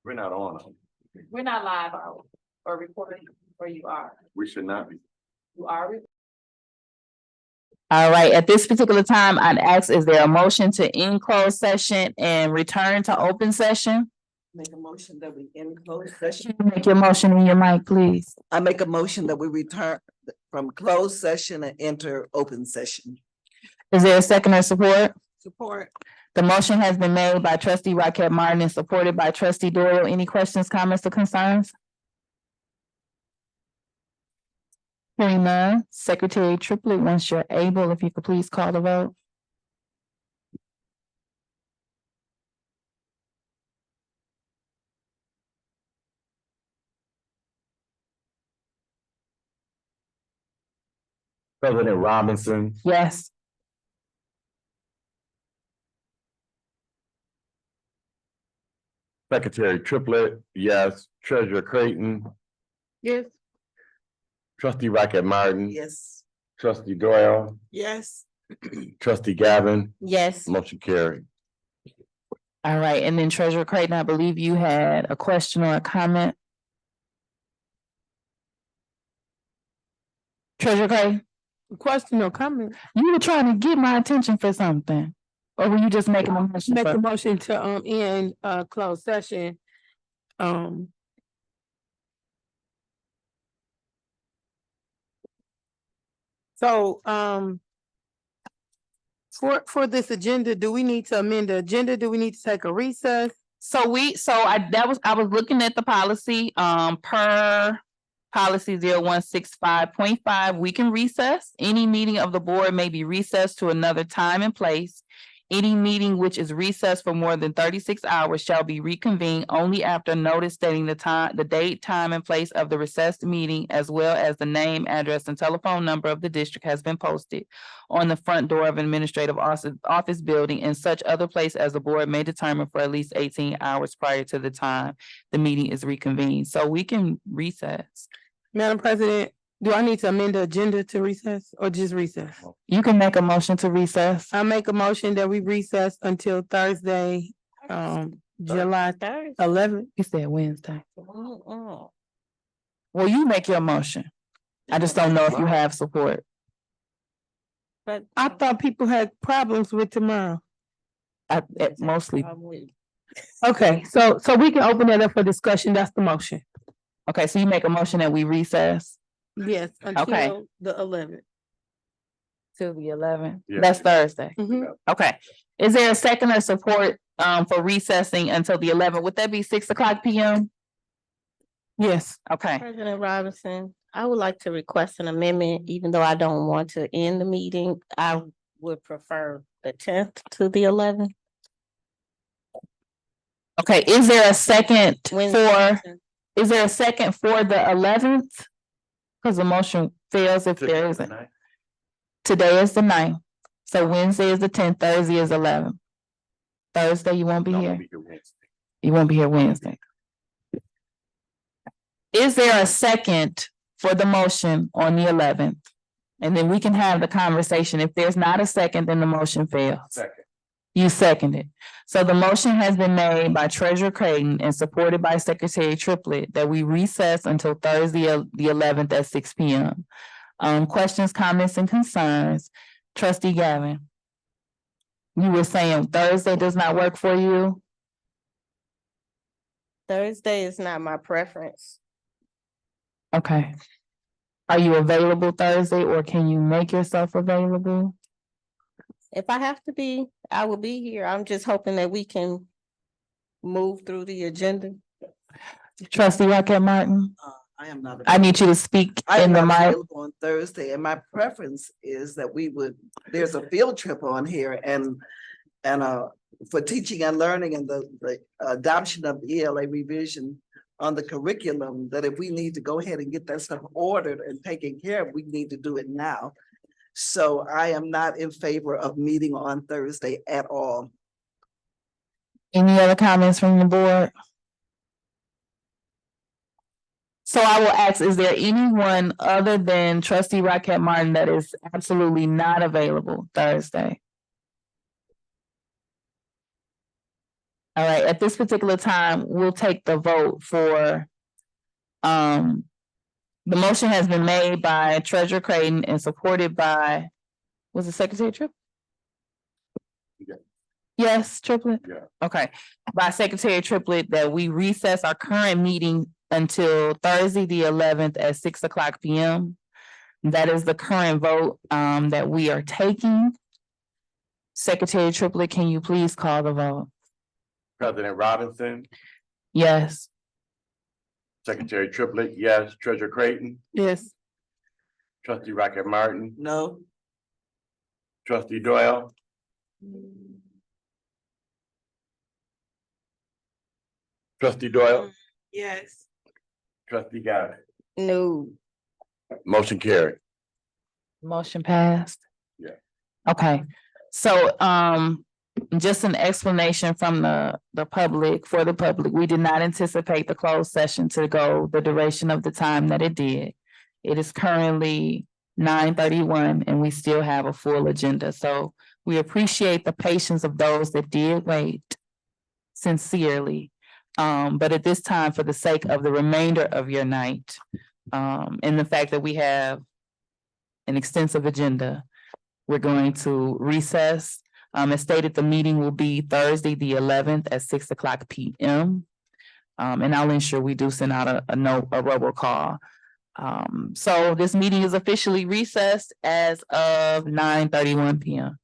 We're not on. We're not live, are we? Or recording, or you are? We should not be. You are. All right, at this particular time, I'd ask, is there a motion to end closed session and return to open session? Make a motion that we end closed session. Make your motion in your mic, please. I make a motion that we return from closed session and enter open session. Is there a second or support? Support. The motion has been made by trustee Rocket Martin and supported by trustee Doyle. Any questions, comments, or concerns? Hearing none, Secretary Triplett, once you're able, if you could please call the vote. President Robinson, Yes. Secretary Triplett, yes. Treasurer Creighton, Yes. trustee Rocket Martin, Yes. trustee Doyle, Yes. trustee Gavin, Yes. motion carried. All right, and then Treasurer Creighton, I believe you had a question or a comment. Treasurer Creighton, Question or comment? you were trying to get my attention for something, or were you just making a motion? Make a for- motion to end closed session. So for this agenda, do we need to amend the agenda? Do we need to take a recess? I was looking at the policy, per policy 0165.5, we can recess. Any meeting of the board may be recessed to another time and place. Any meeting which is recessed for more than 36 hours shall be reconvened only after notice stating the time, the date, time, and place of the recessed meeting, as well as the name, address, and telephone number of the district has been posted on the front door of administrative office building and such other place as the board may determine for at least 18 hours prior to the time the meeting is reconvened. So we can recess. Madam President, do I need to amend the agenda to recess or just recess? You can make a motion to recess. I make a motion that we recess until Thursday, July Thursday. 11th. You said Wednesday. Mm-mm. Well, you make your motion. I just don't know if you have support. But I thought people had problems with tomorrow. Mostly. Okay, so we can open that up for discussion. That's the motion. Okay, so you make a motion that we recess Yes, until the 11th. till the 11th. Yeah. That's Thursday. Mhm. Okay. Is there a second or support for recessing until the 11th? Would that be 6:00 PM? Yes. Okay. President Robinson, I would like to request an amendment, even though I don't want to end the meeting. I would prefer the 10th to the 11th. Okay, is there a second Wednesday. is there a second for the 11th? Because the motion fails if there isn't. Today is the 9th. So Wednesday is the 10th, Thursday is 11th. Thursday, you won't be here. You won't be here Wednesday. Is there a second for the motion on the 11th? And then we can have the conversation. If there's not a second, then the motion fails. Second. You seconded. So the motion has been made by Treasurer Creighton and supported by Secretary Triplett that we recess until Thursday, the 11th at 6 PM. Questions, comments, and concerns. Trustee Gavin. You were saying Thursday does not work for you? Thursday is not my preference. Okay. Are you available Thursday or can you make yourself available? If I have to be, I will be here. I'm just hoping that we can move through the agenda. Trustee Rocket Martin, I am not. I need you to speak I am in the not mic. available on Thursday, and my preference is that there's a field trip on here, and And for teaching and learning and the adoption of ELA revision on the curriculum, that if we need to go ahead and get that stuff ordered and taken care of, we need to do it now. So I am not in favor of meeting on Thursday at all. Any other comments from the board? So I will ask, is there anyone other than trustee Rocket Martin that is absolutely not available Thursday? All right, at this particular time, we'll take the vote for, the motion has been made by Treasurer Creighton and supported by, was it Secretary Triplett? Yeah. Yes, Triplett? Yeah. Okay, by Secretary Triplett that we recess our current meeting until Thursday, the 11th at 6:00 p.m. That is the current vote that we are taking. Secretary Triplett, can you please call the vote? President Robinson, Yes. Secretary Triplett, yes. Treasurer Creighton, Yes. trustee Rocket Martin, No, trustee Doyle, trustee Doyle, Yes. trustee Gavin. No. Motion carried. Motion passed? Yeah. Okay, so just an explanation from the public, for the public, we did not anticipate the closed session to go the duration of the time that it did. It is currently 9:31 and we still have a full agenda, so we appreciate the patience of those that did wait sincerely. But at this time, for the sake of the remainder of your night, and the fact that we have an extensive agenda, we're going to recess. As stated, the meeting will be Thursday, the 11th at 6:00 p.m. And I'll ensure we do send out a robocall. So this meeting is officially recessed as of 9:31 p.m.